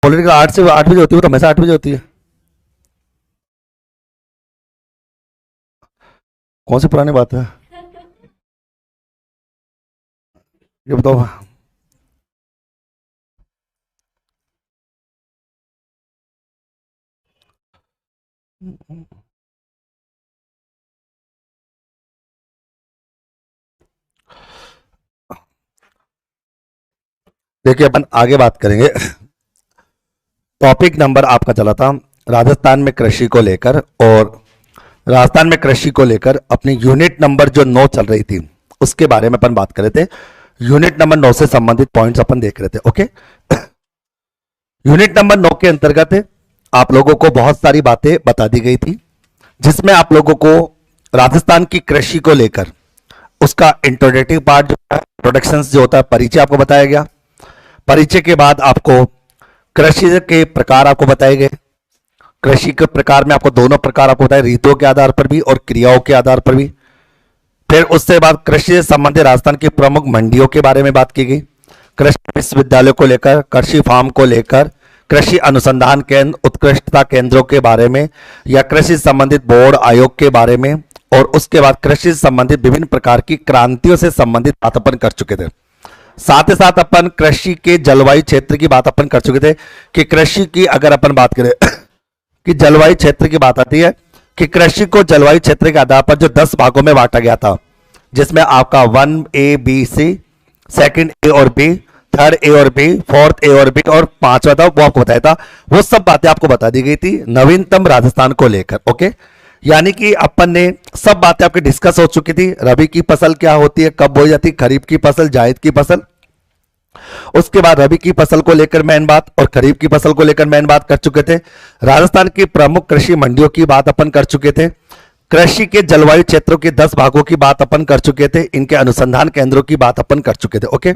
Political 8 से 8 बजे होती है, वो तो हमेशा 8 बजे होती है। कौन सी पुरानी बात है ये बताओ। देखिए अपन आगे बात करेंगे। टॉपिक नंबर आपका चला था राजस्थान में कृषि को लेकर, और राजस्थान में कृषि को लेकर अपनी यूनिट नंबर जो 9 चल रही थी उसके बारे में अपन बात कर रहे थे। यूनिट नंबर 9 से संबंधित पॉइंट्स अपन देख रहे थे। ओके, यूनिट नंबर 9 के अंतर्गत आप लोगों को बहुत सारी बातें बता दी गई थी, जिसमें आप लोगों को राजस्थान की कृषि को लेकर उसका इंट्रोडक्टिव पार्ट जो है, इंट्रोडक्शन जो होता है, परिचय आपको बताया गया। परिचय के बाद आपको कृषि के प्रकार आपको बताए गए। कृषि के प्रकार में आपको दोनों प्रकार आपको बताए, रीतों के आधार पर भी और क्रियाओं के आधार पर भी। फिर उससे बाद कृषि से संबंधित राजस्थान की प्रमुख मंडियों के बारे में बात की गई, कृषि विश्वविद्यालयों को लेकर, कृषि फार्म को लेकर, कृषि अनुसंधान केंद्र, उत्कृष्टता केंद्रों के बारे में, या कृषि संबंधित बोर्ड आयोग के बारे में, और उसके बाद कृषि से संबंधित विभिन्न प्रकार की क्रांतियों से संबंधित बात अपन कर चुके थे। साथ ही साथ अपन कृषि के जलवायु क्षेत्र की बात अपन कर चुके थे कि कृषि की अगर अपन बात करें कि जलवायु क्षेत्र की बात आती है कि कृषि को जलवायु क्षेत्र के आधार पर जो 10 भागों में बांटा गया था, जिसमें आपका 1A, B, C, second A और B, थर्ड A और B, फोर्थ A और B और पांचवा था वो आपको बताया था। वो सब बातें आपको बता दी गई थी नवीनतम राजस्थान को लेकर। ओके, यानी कि अपन ने सब बातें आपकी डिस्कस हो चुकी थी। रबी की फसल क्या होती है, कब बोई जाती है, खरीफ की फसल, जायद की फसल, उसके बाद रबी की फसल को लेकर मेन बात और खरीफ की फसल को लेकर मेन बात कर चुके थे। राजस्थान की प्रमुख कृषि मंडियों की बात अपन कर चुके थे। कृषि के जलवायु क्षेत्रों के 10 भागों की बात अपन कर चुके थे। इनके अनुसंधान केंद्रों की बात अपन कर चुके थे। ओके,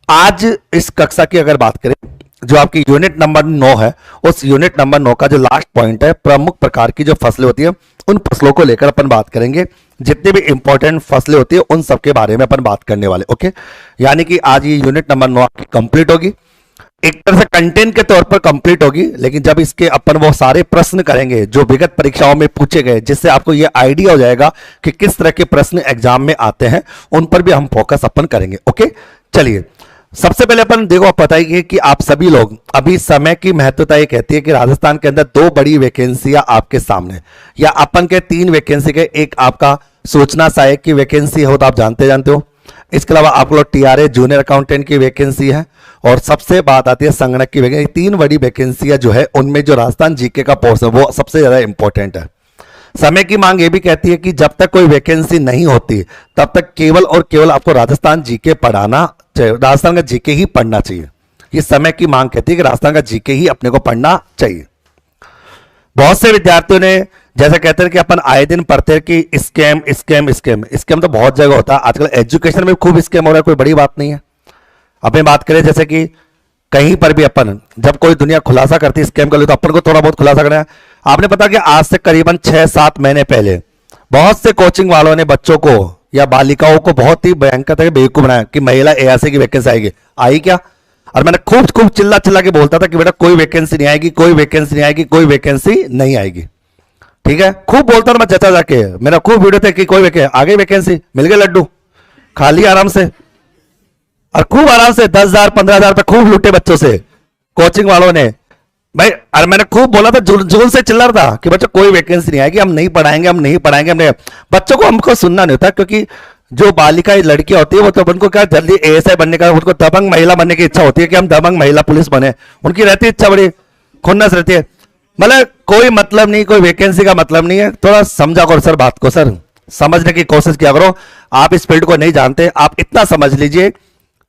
आज इस कक्षा की अगर बात करें जो आपकी यूनिट नंबर 9 है, उस यूनिट नंबर 9 का जो लास्ट पॉइंट है, प्रमुख प्रकार की जो फसलें होती है उन फसलों को लेकर अपन बात करेंगे। जितनी भी इंपॉर्टेंट फसलें होती है उन सब के बारे में अपन बात करने वाले। ओके, यानी कि आज ये यूनिट नंबर 9 आपकी कंप्लीट होगी, एक तरह से कंटेंट के तौर पर कंप्लीट होगी। लेकिन जब इसके अपन वो सारे प्रश्न करेंगे जो विगत परीक्षाओं में पूछे गए, जिससे आपको ये आइडिया हो जाएगा कि किस तरह के प्रश्न एग्जाम में आते हैं, उन पर भी हम फोकस अपन करेंगे। ओके, चलिए सबसे पहले अपन देखो, आप बताइए कि आप सभी लोग अभी समय की महत्वता ये कहती है कि राजस्थान के अंदर 2 बड़ी वैकेंसियां आपके सामने, या अपन के 3 वैकेंसी के, एक आपका सूचना सहायक की वैकेंसी हो तो आप जानते हो, इसके अलावा आप लोग TRA जूनियर अकाउंटेंट की वैकेंसी है, और सबसे बात आती है संगणक की वैकेंसी। 3 बड़ी वैकेंसियां जो है उनमें जो राजस्थान जीके का पोर्शन है वो सबसे ज्यादा इंपॉर्टेंट है। समय की मांग ये भी कहती है कि जब तक कोई वैकेंसी नहीं होती तब तक केवल और केवल आपको राजस्थान जीके पढ़ाना चाहिए, राजस्थान का जीके ही पढ़ना चाहिए। ये समय की मांग कहती है कि राजस्थान का जीके ही अपने को पढ़ना चाहिए। बहुत से विद्यार्थियों ने जैसे कहते हैं कि अपन आए दिन पढ़ते हैं कि स्कैम स्कैम स्कैम स्कैम तो बहुत जगह होता है, आजकल एजुकेशन में खूब स्कैम हो रहा है, कोई बड़ी बात नहीं है। अपनी बात करें जैसे कि कहीं पर भी अपन जब कोई दुनिया खुलासा करती है स्कैम कर ले तो अपन को थोड़ा बहुत खुलासा करना है। आपने पता कि आज से करीबन 6-7 महीने पहले बहुत से कोचिंग वालों ने बच्चों को या बालिकाओं को बहुत ही भयंकर तरह बेवकूफ बनाया कि महिला ARC की वैकेंसी आएगी। आई क्या? और मैंने खूब खूब चिल्ला चिल्ला के बोलता था कि बेटा कोई वैकेंसी नहीं आएगी, कोई वैकेंसी नहीं आएगी, कोई वैकेंसी नहीं आएगी। ठीक है, खूब बोलता था मैं चाचा जाके, मेरा खूब वीडियो थे कि कोई वैकेंसी आ गई, वैकेंसी मिल गए, लड्डू खा लिया आराम से, और खूब आराम से 10,000 15,000 रुपए खूब लूटे बच्चों से कोचिंग वालों ने भाई। और मैंने खूब बोला था, जुल से चिल्ला रहा था कि बच्चों कोई वैकेंसी नहीं आएगी, हम नहीं पढ़ाएंगे, हम नहीं पढ़ाएंगे, हम नहीं। बच्चों को हमको सुनना नहीं होता, क्योंकि जो बालिका लड़कियां होती है वो तो उनको क्या जल्दी ASI बनने का, उनको दबंग महिला बनने की इच्छा होती है कि हम दबंग महिला पुलिस बने, उनकी रहती इच्छा, बड़ी खुन्नस रहती है। मतलब कोई मतलब नहीं, कोई वैकेंसी का मतलब नहीं है। थोड़ा समझा करो सर, बात को सर समझने की कोशिश किया करो। आप इस फील्ड को नहीं जानते, आप इतना समझ लीजिए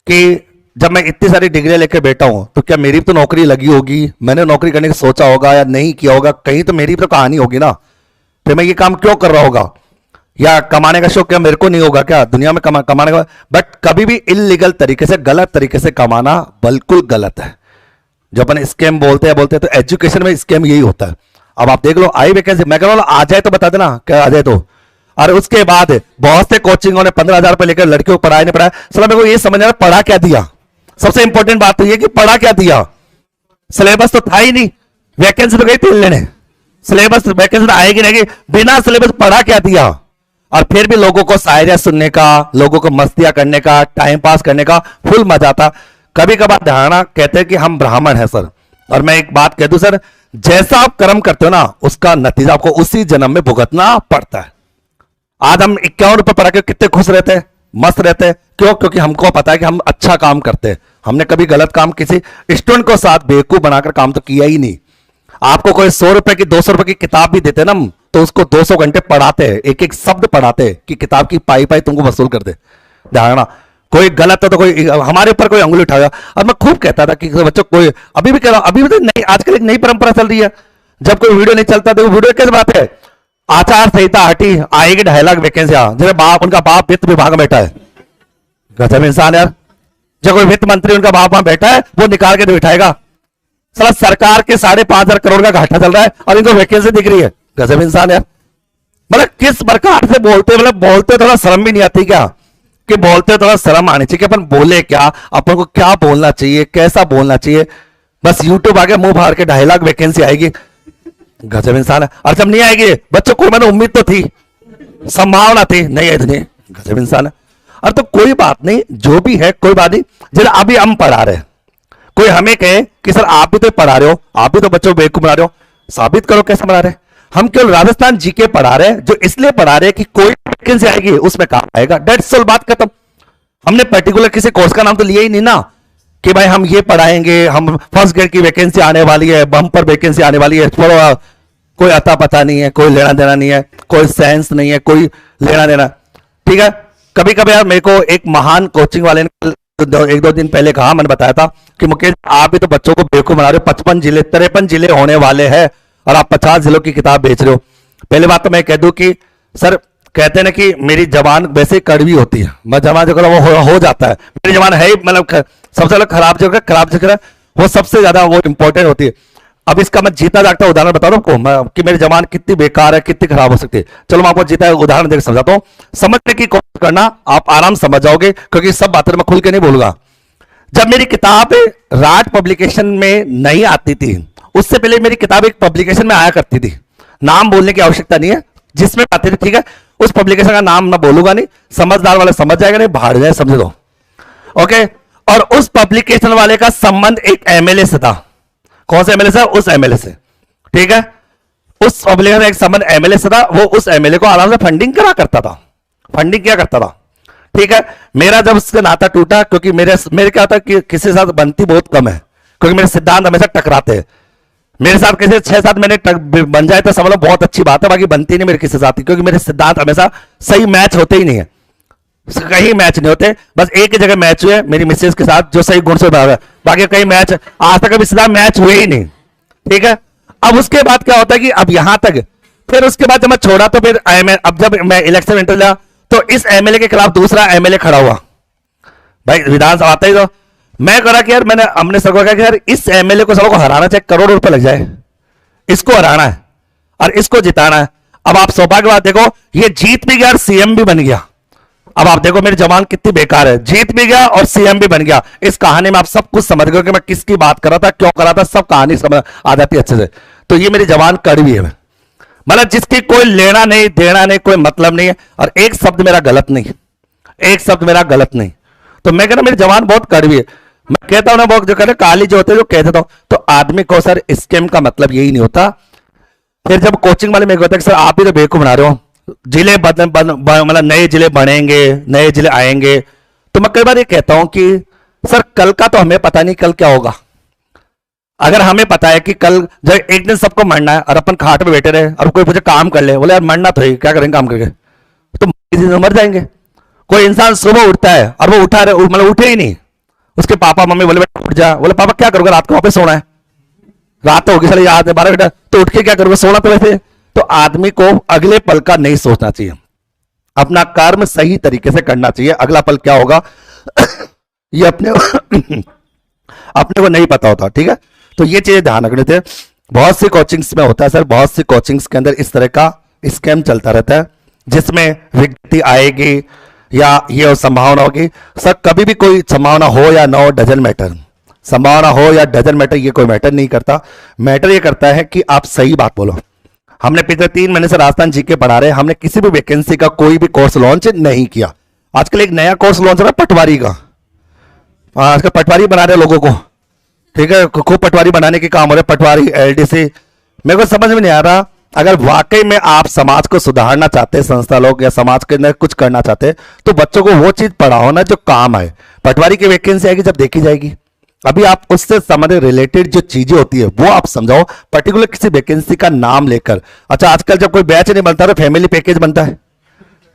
कि जब मैं इतनी सारी डिग्री लेकर बैठा हूं तो क्या मेरी तो नौकरी लगी होगी, मैंने नौकरी करने की सोचा होगा या नहीं किया होगा, कहीं तो मेरी तो कहानी होगी ना। फिर मैं ये काम क्यों कर रहा होगा, या कमाने का शौक क्या मेरे को नहीं होगा क्या दुनिया में कमाने का। बट कभी भी इलीगल तरीके से, गलत तरीके से कमाना बिल्कुल गलत है। जब अपन स्कैम बोलते हैं तो एजुकेशन में स्कैम यही होता है। अब आप देख लो, आई वैकेंसी, मैं कह रहा हूं आ जाए तो बता देना क्या आ जाए तो। और उसके बाद बहुत से कोचिंगों ने 15,000 रुपए लेकर लड़कियों को पढ़ाया नहीं पढ़ाया। सर मेरे को ये समझना है पढ़ा क्या दिया। सबसे इंपॉर्टेंट बात तो ये कि पढ़ा क्या दिया। सिलेबस तो था ही नहीं, वैकेंसी तो गई तेल लेने, सिलेबस वैकेंसी तो आएगी नहीं, बिना सिलेबस पढ़ा क्या दिया। और फिर भी लोगों को शायरिया सुनने का, लोगों को मस्तियां करने का, टाइम पास करने का फुल मजा आता। कभी कभार धारणा कहते हैं कि हम ब्राह्मण हैं सर, और मैं एक बात कह दूं सर, जैसा आप कर्म करते हो ना उसका नतीजा आपको उसी जन्म में भुगतना पड़ता है। आज हम 51 रुपए पढ़ा के कितने खुश रहते हैं, मस्त रहते हैं, क्यों? क्योंकि हमको पता है कि हम अच्छा काम करते हैं, हमने कभी गलत काम किसी स्टूडेंट को साथ बेवकूफ बनाकर काम तो किया ही नहीं। आपको कोई 100 रुपए की 200 रुपए की किताब भी देते ना, तो उसको 200 घंटे पढ़ाते हैं, एक एक शब्द पढ़ाते हैं कि किताब की पाई पाई तुमको वसूल कर दे। धारणा कोई गलत है तो कोई हमारे ऊपर कोई अंगुली उठाएगा। और मैं खूब कहता था कि बच्चों कोई, अभी भी कह रहा हूं, अभी भी तो नहीं, आजकल एक नई परंपरा चल रही है, जब कोई वीडियो नहीं चलता तो वीडियो कैसे बनाते हैं, आचार संहिता हटी, आएगी 2.5 लाख वैकेंसियां, जैसे बाप, उनका बाप वित्त विभाग में बैठा है, गजब इंसान यार। जब कोई वित्त मंत्री उनका बाप वहां बैठा है, वो निकाल के बिठाएगा। साला सरकार के 5.5 करोड़ का घाटा चल रहा है और इनको वैकेंसी दिख रही है, गजब इंसान यार। मतलब किस प्रकार से बोलते, मतलब बोलते थोड़ा शर्म भी नहीं आती क्या? कि बोलते थोड़ा शर्म आनी चाहिए कि अपन बोले क्या, अपन को क्या बोलना चाहिए, कैसा बोलना चाहिए। बस यूट्यूब आ गया, मुंह फाड़ के 2.5 लाख वैकेंसी आएगी, गजब इंसान है। और जब नहीं आएगी बच्चों को, मैंने उम्मीद तो थी, संभावना थी, नहीं आई तो नहीं, गजब इंसान है। और तो कोई बात नहीं, जो भी है कोई बात नहीं। जरा अभी हम पढ़ा रहे, कोई हमें कहे कि सर आप भी तो पढ़ा रहे हो, आप भी तो बच्चों को बेवकूफ बना रहे हो, साबित करो कैसे बना रहे। हम केवल राजस्थान जीके पढ़ा रहे हैं, जो इसलिए पढ़ा रहे हैं कि कोई वैकेंसी आएगी उसमें काम आएगा, डेट्स ऑल, बात खत्म। हमने पर्टिकुलर किसी कोर्स का नाम तो लिया ही नहीं ना कि भाई हम ये पढ़ाएंगे, हम फर्स्ट ग्रेड की वैकेंसी आने वाली है, बम्पर वैकेंसी आने वाली है, थोड़ा कोई अता पता नहीं है, कोई लेना देना नहीं है, कोई सेंस नहीं है, कोई लेना देना। ठीक है, कभी कभी यार मेरे को एक महान कोचिंग वाले ने 1-2 दिन पहले कहा, मैंने बताया था कि मुकेश आप भी तो बच्चों को बेवकूफ बना रहे हो, 55 जिले 53 जिले होने वाले हैं और आप 50 जिलों की किताब बेच रहे हो। पहले बात तो मैं कह दूं कि सर कहते हैं ना कि मेरी जबान वैसे कड़वी होती है, मैं जबान जो वो हो जाता है, मेरी जबान है मतलब सबसे ज्यादा खराब जगह वो सबसे ज्यादा वो इंपॉर्टेंट होती है। अब इसका मैं जीता जागता उदाहरण बता रहा हूं कि मेरी जबान कितनी बेकार है, कितनी खराब हो सकती है। चलो मैं आपको जीता उदाहरण देकर समझाता हूं, समझने की कोशिश करना, आप आराम समझ जाओगे, क्योंकि सब बातें मैं खुल के नहीं बोलूंगा। जब मेरी किताब राज पब्लिकेशन में नहीं आती थी, उससे पहले मेरी किताब एक पब्लिकेशन में आया करती थी, नाम बोलने की आवश्यकता नहीं है, जिसमें आती थी, ठीक है। उस पब्लिकेशन का नाम मैं बोलूंगा नहीं, समझदार वाले समझ जाएगा, नहीं भाड़ जाए समझ लो, ओके। और उस पब्लिकेशन वाले का संबंध एक एमएलए से था। कौन से एमएलए से? उस एमएलए से, ठीक है। उस पब्लिकेशन एक संबंध एमएलए से था, वो उस एमएलए को आराम से फंडिंग करा करता था, फंडिंग क्या करता था, ठीक है। मेरा जब उसका नाता टूटा, क्योंकि मेरे क्या होता है कि किसी के साथ बनती बहुत कम है, क्योंकि मेरे सिद्धांत हमेशा टकराते हैं। मेरे साथ किसी 6-7 महीने बन जाए तो समझ लो बहुत अच्छी बात है, बाकी बनती नहीं मेरे किसी साथ, क्योंकि मेरे सिद्धांत हमेशा सही मैच होते ही नहीं है, कहीं मैच नहीं होते। बस एक ही जगह मैच हुए मेरी मिसेज के साथ, जो सही गुण से बराबर, बाकी कहीं मैच आज तक कभी सिद्धांत मैच हुए ही नहीं, ठीक है। अब उसके बाद क्या होता है कि अब यहां तक, फिर उसके बाद जब मैं छोड़ा तो फिर अब जब मैं इलेक्शन एंटर लिया तो इस एमएलए के खिलाफ दूसरा एमएलए खड़ा हुआ, भाई विधानसभा आता ही तो मैं करा कि यार मैंने हमने सबको कहा कि यार इस एमएलए को सबको हराना चाहे, करोड़ रुपए लग जाए, इसको हराना है और इसको जिताना है। अब आप सौभाग्य बात देखो, ये जीत भी गया और सीएम भी बन गया। अब आप देखो मेरी जबान कितनी बेकार है, जीत भी गया और सीएम भी बन गया। इस कहानी में आप सब कुछ समझ गए कि मैं किसकी बात कर रहा था, क्यों कर रहा था, सब कहानी समझ आ जाती है अच्छे से। तो ये मेरी जबान कड़वी है, मतलब जिसकी कोई लेना नहीं देना नहीं, कोई मतलब नहीं है, और एक शब्द मेरा गलत नहीं, एक शब्द मेरा गलत नहीं। तो मैं कहना मेरी जबान बहुत कड़वी है। मैं कहता हूं ना बहुत जो कहते काली जो होते हैं, जो कह देता हूं, तो आदमी को सर स्कैम का मतलब यही नहीं होता। फिर जब कोचिंग वाले में कहते हैं सर आप भी तो बेवकूफ बना रहे हो, जिले मतलब नए जिले बनेंगे, नए जिले आएंगे, तो मैं कई बार ये कहता हूं कि सर कल का तो हमें पता नहीं कल क्या होगा। अगर हमें पता है कि कल जब एक दिन सबको मरना है और अपन खाट पे बैठे रहे और कोई मुझे काम कर ले, बोले यार मरना तो है, क्या करेंगे काम करके, तो मर जाएंगे। कोई इंसान सुबह उठता है और वो उठा रहे मतलब उठे ही नहीं, उसके पापा मम्मी बोले बेटा उठ जा, बोले पापा क्या करोगे, रात को वापस सोना है, रात तो होगी साली याद है 12 घंटा, तो उठ के क्या करोगे, सोना तो वैसे। तो आदमी को अगले पल का नहीं सोचना चाहिए, अपना कर्म सही तरीके से करना चाहिए, अगला पल क्या होगा ये अपने अपने को नहीं पता होता, ठीक है। तो ये चीजें ध्यान रखने थे। बहुत सी कोचिंग्स में होता है सर, बहुत सी कोचिंग्स के अंदर इस तरह का स्कैम चलता रहता है, जिसमें विज्ञप्ति आएगी या ये संभावना होगी। सर कभी भी कोई संभावना हो या ना हो, डजंट मैटर, संभावना हो या डजन मैटर, ये कोई मैटर नहीं करता। मैटर ये करता है कि आप सही बात बोलो। हमने पिछले 3 महीने से राजस्थान जीके पढ़ा रहे हैं, हमने किसी भी वैकेंसी का कोई भी कोर्स लॉन्च नहीं किया। आजकल एक नया कोर्स लॉन्च हो रहा है पटवारी का, आजकल पटवारी बना रहे लोगों को, ठीक है, खूब पटवारी बनाने के काम हो रहे, पटवारी, एलडीसी। मेरे को समझ में नहीं आ रहा, अगर वाकई में आप समाज को सुधारना चाहते हैं, संस्था लोग या समाज के अंदर कुछ करना चाहते हैं, तो बच्चों को वो चीज पढ़ाओ ना जो काम आए। पटवारी की वैकेंसी आएगी जब देखी जाएगी, अभी आप उससे संबंधित रिलेटेड जो चीजें होती है वो आप समझाओ, पर्टिकुलर किसी वैकेंसी का नाम लेकर। अच्छा, आजकल जब कोई बैच नहीं बनता तो फैमिली पैकेज बनता है,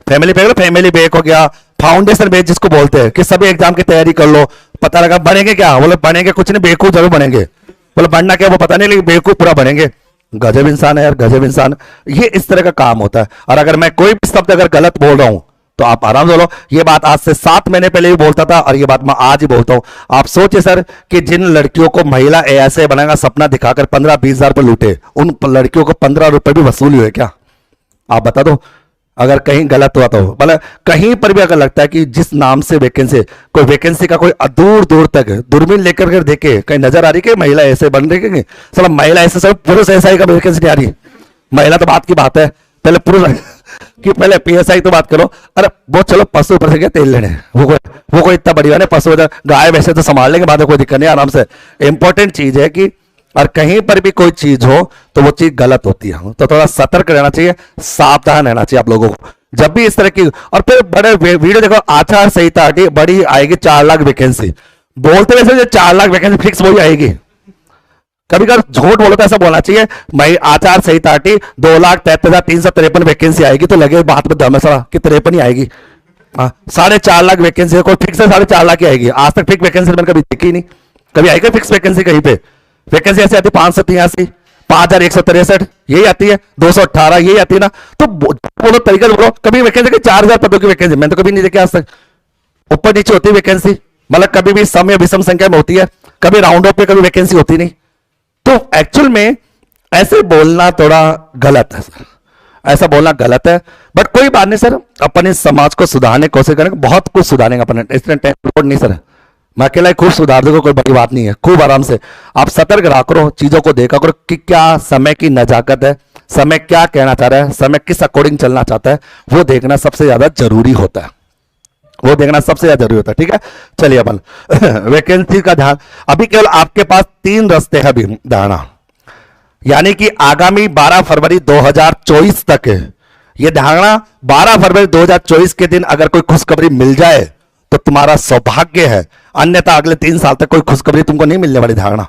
फैमिली पैकेज, फैमिली बैक हो गया, फाउंडेशन बैच जिसको बोलते हैं कि सभी एग्जाम की तैयारी कर लो। पता लगा बनेंगे क्या, बोले बनेंगे कुछ नहीं, बेवकूफ जरूर बनेंगे। बोले बनना क्या वो पता नहीं, लेकिन बेवकूफ पूरा बनेंगे। गजब इंसान है यार, गजब इंसान। ये इस तरह का काम होता है। और अगर मैं कोई भी शब्द अगर गलत बोल रहा हूं तो आप आराम से बोलो। ये बात आज से 7 महीने पहले भी बोलता था और ये बात मैं आज ही बोलता हूं। आप सोचिए सर कि जिन लड़कियों को महिला ऐसे बनाएगा सपना दिखाकर 15-20 हजार पर लूटे, उन लड़कियों को 15 रुपए भी वसूल हुए क्या? आप बता दो, अगर कहीं गलत हुआ तो। मतलब कहीं पर भी अगर लगता है कि जिस नाम से वैकेंसी, कोई वैकेंसी का कोई दूर दूर तक दूरबीन लेकर के देखे, कहीं नजर आ रही कि महिला ऐसे बन रही है, सब महिला ऐसे, सब पुरुष ऐसा ही का वैकेंसी नहीं आ रही। महिला तो बात की बात है, पहले पुरुष कि पहले पीएसआई तो बात करो। अरे वो चलो पशु पर से क्या तेल लेने, वो कोई इतना बढ़िया नहीं, पशु गाय वैसे तो संभाल लेंगे, बाद में कोई दिक्कत नहीं, आराम से। इंपॉर्टेंट चीज है कि और कहीं पर भी कोई चीज हो तो वो चीज गलत होती है, तो थोड़ा सतर्क रहना चाहिए, सावधान रहना चाहिए आप लोगों को जब भी इस तरह की। और फिर बड़े वीडियो देखो, आचार संहिता बड़ी आएगी 4 लाख वैकेंसी, बोलते वैसे 4 लाख वैकेंसी फिक्स वही आएगी। कभी कभी झूठ बोलो तो ऐसा बोलना चाहिए, मैं आचार संहिता 2,63,353 वैकेंसी आएगी, तो लगे बात में दम है कि 53 ही आएगी। 4.5 लाख वैकेंसी कोई फिक्स है, 4.5 लाख की आएगी। आज तक फिक्स वैकेंसी मैंने कभी देखी नहीं, कभी आएगी फिक्स वैकेंसी कहीं पे? वैकेंसी ऐसी आती 583, 5,163 यही आती है, 218 यही आती है ना। तो बोलो तरीका बोलो, कभी वैकेंसी 4,000 पदों की वैकेंसी मैंने तो कभी नहीं देखी आज तक। ऊपर नीचे होती है वैकेंसी, मतलब कभी भी सम या विषम संख्या में होती है, कभी राउंड ऑफ पे कभी वैकेंसी होती नहीं। तो एक्चुअल में ऐसे बोलना थोड़ा गलत है सर, ऐसा बोलना गलत है। बट कोई बात नहीं सर, अपने समाज को सुधारने की कोशिश करेंगे, बहुत कुछ सुधारेंगे अपने, इसमें टेंशन नहीं सर। मैं अकेला ही खूब सुधार दूंगा, कोई बड़ी बात नहीं है, खूब आराम से। आप सतर्क रहा करो, चीजों को देखा करो कि क्या समय की नजाकत है, समय क्या कहना चाह रहा है, समय किस अकॉर्डिंग चलना चाहता है, वो देखना सबसे ज्यादा जरूरी होता है, वो देखना सबसे ज्यादा जरूरी होता है। ठीक है, चलिए अपन वैकेंसी का ध्यान। अभी केवल आपके पास 3 रास्ते हैं अभी धारणा, यानी कि आगामी 12 फरवरी 2024 तक ये धारणा 12 फरवरी 2024 के दिन अगर कोई खुशखबरी मिल जाए तो तुम्हारा सौभाग्य है, अन्यथा अगले 3 साल तक कोई खुशखबरी तुमको नहीं मिलने वाली। धारणा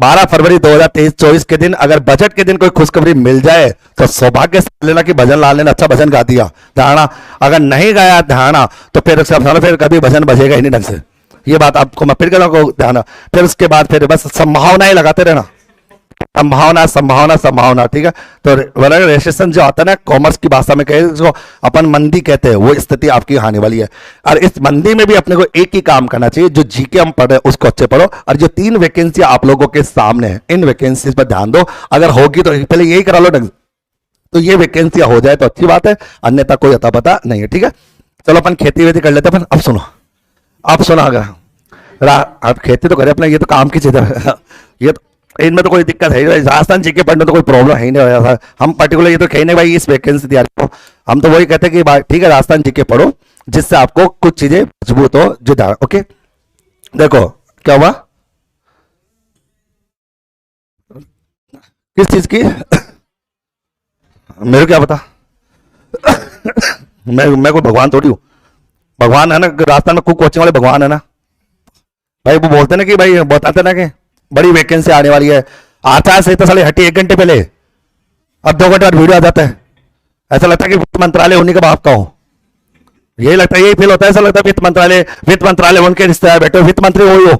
12 फरवरी 2023-24 के दिन अगर बजट के दिन कोई खुशखबरी मिल जाए तो सौभाग्य से लेना कि भजन लाल ने अच्छा भजन गा दिया। धारणा अगर नहीं गाया धारणा तो फिर कभी भजन बजेगा ही नहीं ढंग से। ये बात आपको मैं फिर कह रहा हूं, ध्यान। फिर उसके बाद फिर बस संभावनाएं लगाते रहना, संभावना संभावना संभावना। ठीक है, तो रेजिस्ट्रेशन जो आता है ना, कॉमर्स की भाषा में कहे जिसको अपन मंदी कहते हैं, वो स्थिति आपकी आने वाली है। और इस मंदी में भी अपने को एक ही काम करना चाहिए, जो जीके हम पढ़ रहे हैं उसको अच्छे पढ़ो, और जो 3 वैकेंसी आप लोगों के सामने है इन वैकेंसी पर ध्यान दो। अगर होगी तो पहले यही करा लो ढंग, तो ये वैकेंसी हो जाए तो अच्छी बात है, अन्यथा कोई अता पता नहीं है। ठीक है, चलो अपन खेती वेती कर लेते हैं। अब सुनो, अब सुनो, अगर आप खेती तो करें अपना, ये तो काम की चीज है, ये इनमें तो कोई दिक्कत है नहीं, राजस्थान जीके पढ़ने तो कोई प्रॉब्लम है ही नहीं। हम पर्टिकुलर ये तो कहीं नहीं भाई इस वैकेंसी तैयार करो, हम तो वही कहते हैं कि ठीक है राजस्थान जीके पढ़ो जिससे आपको कुछ चीजें मजबूत हो जो ओके। देखो क्या हुआ, किस चीज की मेरे क्या पता मैं कोई भगवान थोड़ी हूं, भगवान है ना राजस्थान में कुक कोचिंग वाले भगवान है ना भाई, वो बोलते ना कि भाई बताते ना कि बड़ी वैकेंसी आने वाली है। आचार संहिता साले हटी 1 घंटे पहले, अब 2 घंटे बाद वीडियो आ जाता है। ऐसा लगता है कि वित्त मंत्रालय उन्हीं का बाप का हो, यही लगता है, यही फील होता है। ऐसा लगता है वित्त मंत्रालय उनके रिश्तेदार बैठे, वित्त मंत्री वही हो,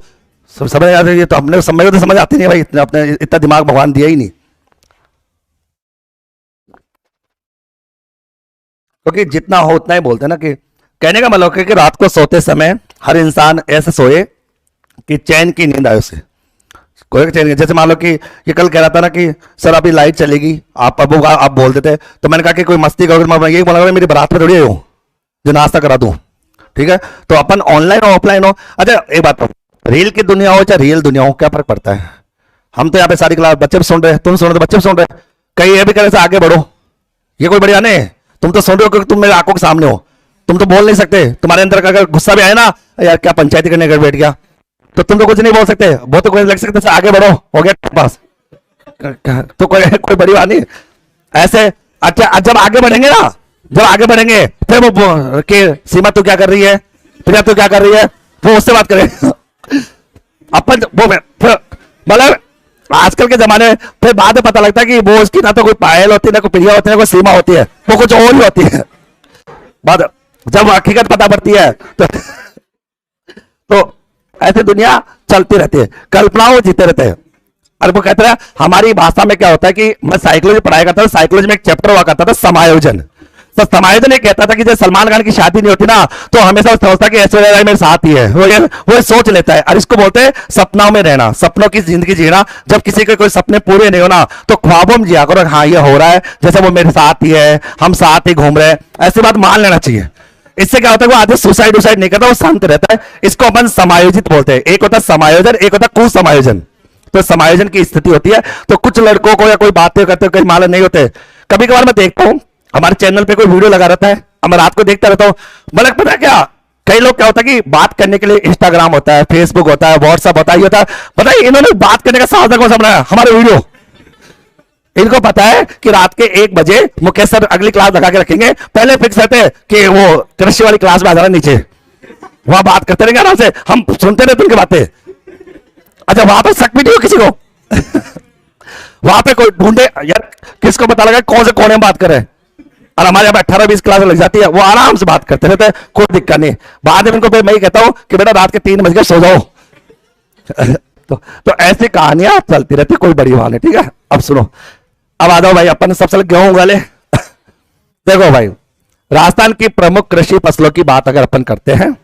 समझ आ रही है। तो अपने समय तो समझ आती नहीं भाई, अपने इतना दिमाग भगवान दिया ही नहीं। क्योंकि जितना हो उतना ही बोलते हैं ना, कि कहने का मतलब है कि रात को सोते समय हर इंसान ऐसे सोए कि चैन की नींद आए उसे, कोई चैन। जैसे मान लो कि ये कल कह रहा था ना कि सर अभी लाइट चलेगी, आप बोल देते, तो मैंने कहा कि कोई मस्ती करोगे, मैं यही बोला मेरी बारात में थोड़ी हो जो नाश्ता करा दूं। ठीक है, तो अपन ऑनलाइन हो ऑफलाइन हो। अच्छा एक बात, रील की दुनिया हो चाहे रियल दुनिया हो, क्या फर्क पड़ता है? हम तो यहाँ पे सारी क्लास बच्चे भी सुन रहे हैं, तुम सुन रहे हो तो बच्चे भी सुन रहे हैं। कहीं ये भी करे से आगे बढ़ो, ये कोई बढ़िया नहीं है। तुम तो सुन रहे हो क्योंकि तुम मेरे आंखों के सामने हो, तुम तो बोल नहीं सकते। तुम्हारे अंदर का अगर गुस्सा भी आए ना, यार क्या पंचायती करने कर बैठ गया, तो तुम तो कुछ नहीं बोल सकते, बहुत तो कुछ लग सकते, आगे बढ़ो, हो गया पास, तो कोई बड़ी बात नहीं ऐसे। अच्छा जब आगे बढ़ेंगे ना, जब आगे बढ़ेंगे फिर वो कि सीमा तू क्या कर रही है, प्रिया तू क्या कर रही है, वो उससे बात करें अपन वो मतलब आजकल के जमाने में फिर बाद में पता लगता है कि वो उसकी ना तो कोई पायल होती है, ना कोई प्रिया होती है, ना कोई सीमा होती है, वो कुछ और ही होती है। बाद जब हकीकत पता पड़ती है तो ऐसे दुनिया चलती रहती है, कल्पनाओं जीते रहते हैं। और वो कहते हैं हमारी भाषा में क्या होता है कि मैं साइकोलॉजी पढ़ाया करता था, साइकोलॉजी में एक चैप्टर हुआ करता था समायोजन। तो समायोजन ये कहता था कि जब सलमान खान की शादी नहीं होती ना, तो हमेशा सोचता कि ऐश्वर्या राय मेरे साथ ही है, वो सोच लेता है। और इसको बोलते हैं सपनों में रहना, सपनों की जिंदगी जीना। जब किसी के कोई सपने पूरे नहीं होना तो ख्वाबों में जिया करो, हाँ ये हो रहा है, जैसे वो मेरे साथ ही है, हम साथ ही घूम रहे हैं, ऐसी बात मान लेना चाहिए। इससे क्या होता है वो आदमी सुसाइड उसाइड नहीं करता, वो शांत रहता है। इसको अपन समायोजित बोलते हैं। एक होता है समायोजन, एक होता है कुसमायोजन। तो समायोजन की स्थिति होती है। तो कुछ लड़कों को या कोई बातें करते कहीं मालूम नहीं होते, कभी कभार मैं देखता हूं हमारे चैनल पे कोई वीडियो लगा रहता है, मैं रात को देखता रहता हूं, मतलब पता है क्या, कई लोग क्या होता है कि बात करने के लिए इंस्टाग्राम होता है, फेसबुक होता है, व्हाट्सएप होता है, ये होता है, पता है इन्होंने बात करने का साधन कौन सा बनाया, हमारे वीडियो। इनको पता है कि रात के 1 बजे मुकेश सर अगली क्लास लगा के रखेंगे, पहले फिक्स रहते हैं कि वो कृषि वाली क्लास में आ जाना नीचे, वहां बात करते रहेंगे आराम से, हम सुनते रहते उनकी बातें। अच्छा वहां पर शक भी नहीं हो किसी को वहां पे कोई ढूंढे यार, किसको पता लगा कौन से कोने में बात कर रहे हैं। और हमारे यहाँ 18-20 क्लास लग जाती है, वो आराम से बात करते रहते हैं, कोई दिक्कत नहीं। बाद में इनको फिर मैं ही कहता हूं कि बेटा रात के 3 बज गए सो जाओ तो ऐसी कहानियां चलती रहती, कोई बड़ी बात नहीं, ठीक है। अब सुनो, अब आ जाओ भाई अपन सबसे गेहूं उगाले देखो भाई, राजस्थान की प्रमुख कृषि फसलों की बात अगर अपन करते हैं,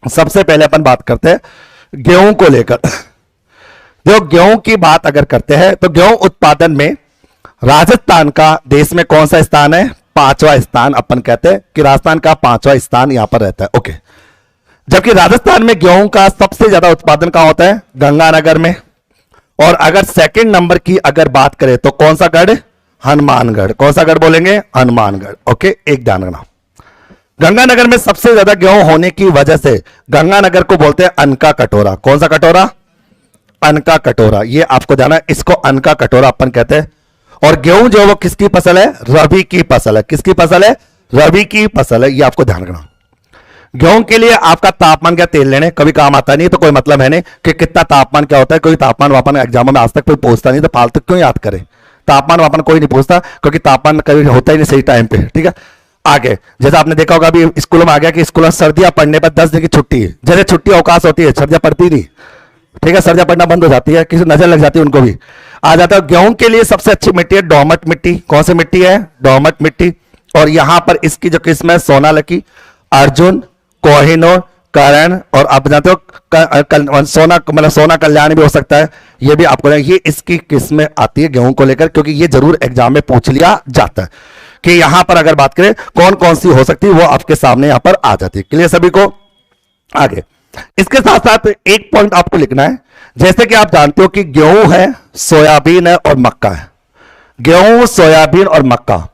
सबसे पहले अपन बात करते हैं गेहूं को लेकर। जो गेहूं की बात अगर करते हैं तो गेहूं उत्पादन में राजस्थान का देश में कौन सा स्थान है, 5वां स्थान। अपन कहते हैं कि राजस्थान का 5वां स्थान यहां पर रहता है, ओके। जबकि राजस्थान में गेहूं का सबसे ज्यादा उत्पादन कहां होता है, गंगानगर में। और अगर सेकंड नंबर की अगर बात करें तो कौन सा गढ़, हनुमानगढ़। कौन सा गढ़ बोलेंगे, हनुमानगढ़, ओके। एक ध्यान रखना, गंगानगर में सबसे ज्यादा गेहूं होने की वजह से गंगानगर को बोलते हैं अन्न का कटोरा। कौन सा कटोरा, अन्न का कटोरा, ये आपको जाना है, इसको अन्न का कटोरा अपन कहते हैं। और गेहूं जो वो किसकी फसल है, रबी की फसल है। किसकी फसल है, रबी की फसल है, ये आपको ध्यान रखना। गेहूं के लिए आपका तापमान क्या तेल लेने कभी काम आता नहीं, तो कोई मतलब है नहीं कि कितना तापमान क्या होता है, कोई तापमान वापन एग्जाम में आज तक कोई पूछता नहीं, तो फालतू क्यों याद करे, तापमान वापन कोई नहीं पूछता, क्योंकि तापमान कभी होता ही नहीं सही टाइम पे, ठीक है। आगे जैसे आपने देखा होगा अभी स्कूलों में आ गया कि स्कूलों में सर्दियां पढ़ने पर 10 दिन की छुट्टी है, जैसे छुट्टी अवकाश होती है, सर्दियां पड़ती नहीं, ठीक है, सर्दियां पड़ना बंद हो जाती है, किसी नजर लग जाती है उनको भी आ जाता है। गेहूं के लिए सबसे अच्छी मिट्टी है दोमट मिट्टी। कौन सी मिट्टी है, दोमट मिट्टी। और यहां पर इसकी जो किस्म है सोनालिकी, अर्जुन, कोहिनूर, करण, और आप जानते हो सोना, मतलब सोना कल्याण भी हो सकता है, ये भी आपको ये इसकी किस्में आती है गेहूं को लेकर, क्योंकि ये जरूर एग्जाम में पूछ लिया जाता है कि यहां पर अगर बात करें कौन कौन सी हो सकती है, वो आपके सामने यहां पर आ जाती है। क्लियर सभी को। आगे इसके साथ साथ एक पॉइंट आपको लिखना है, जैसे कि आप जानते हो कि गेहूं है, सोयाबीन है और मक्का है। गेहूं, सोयाबीन और मक्का,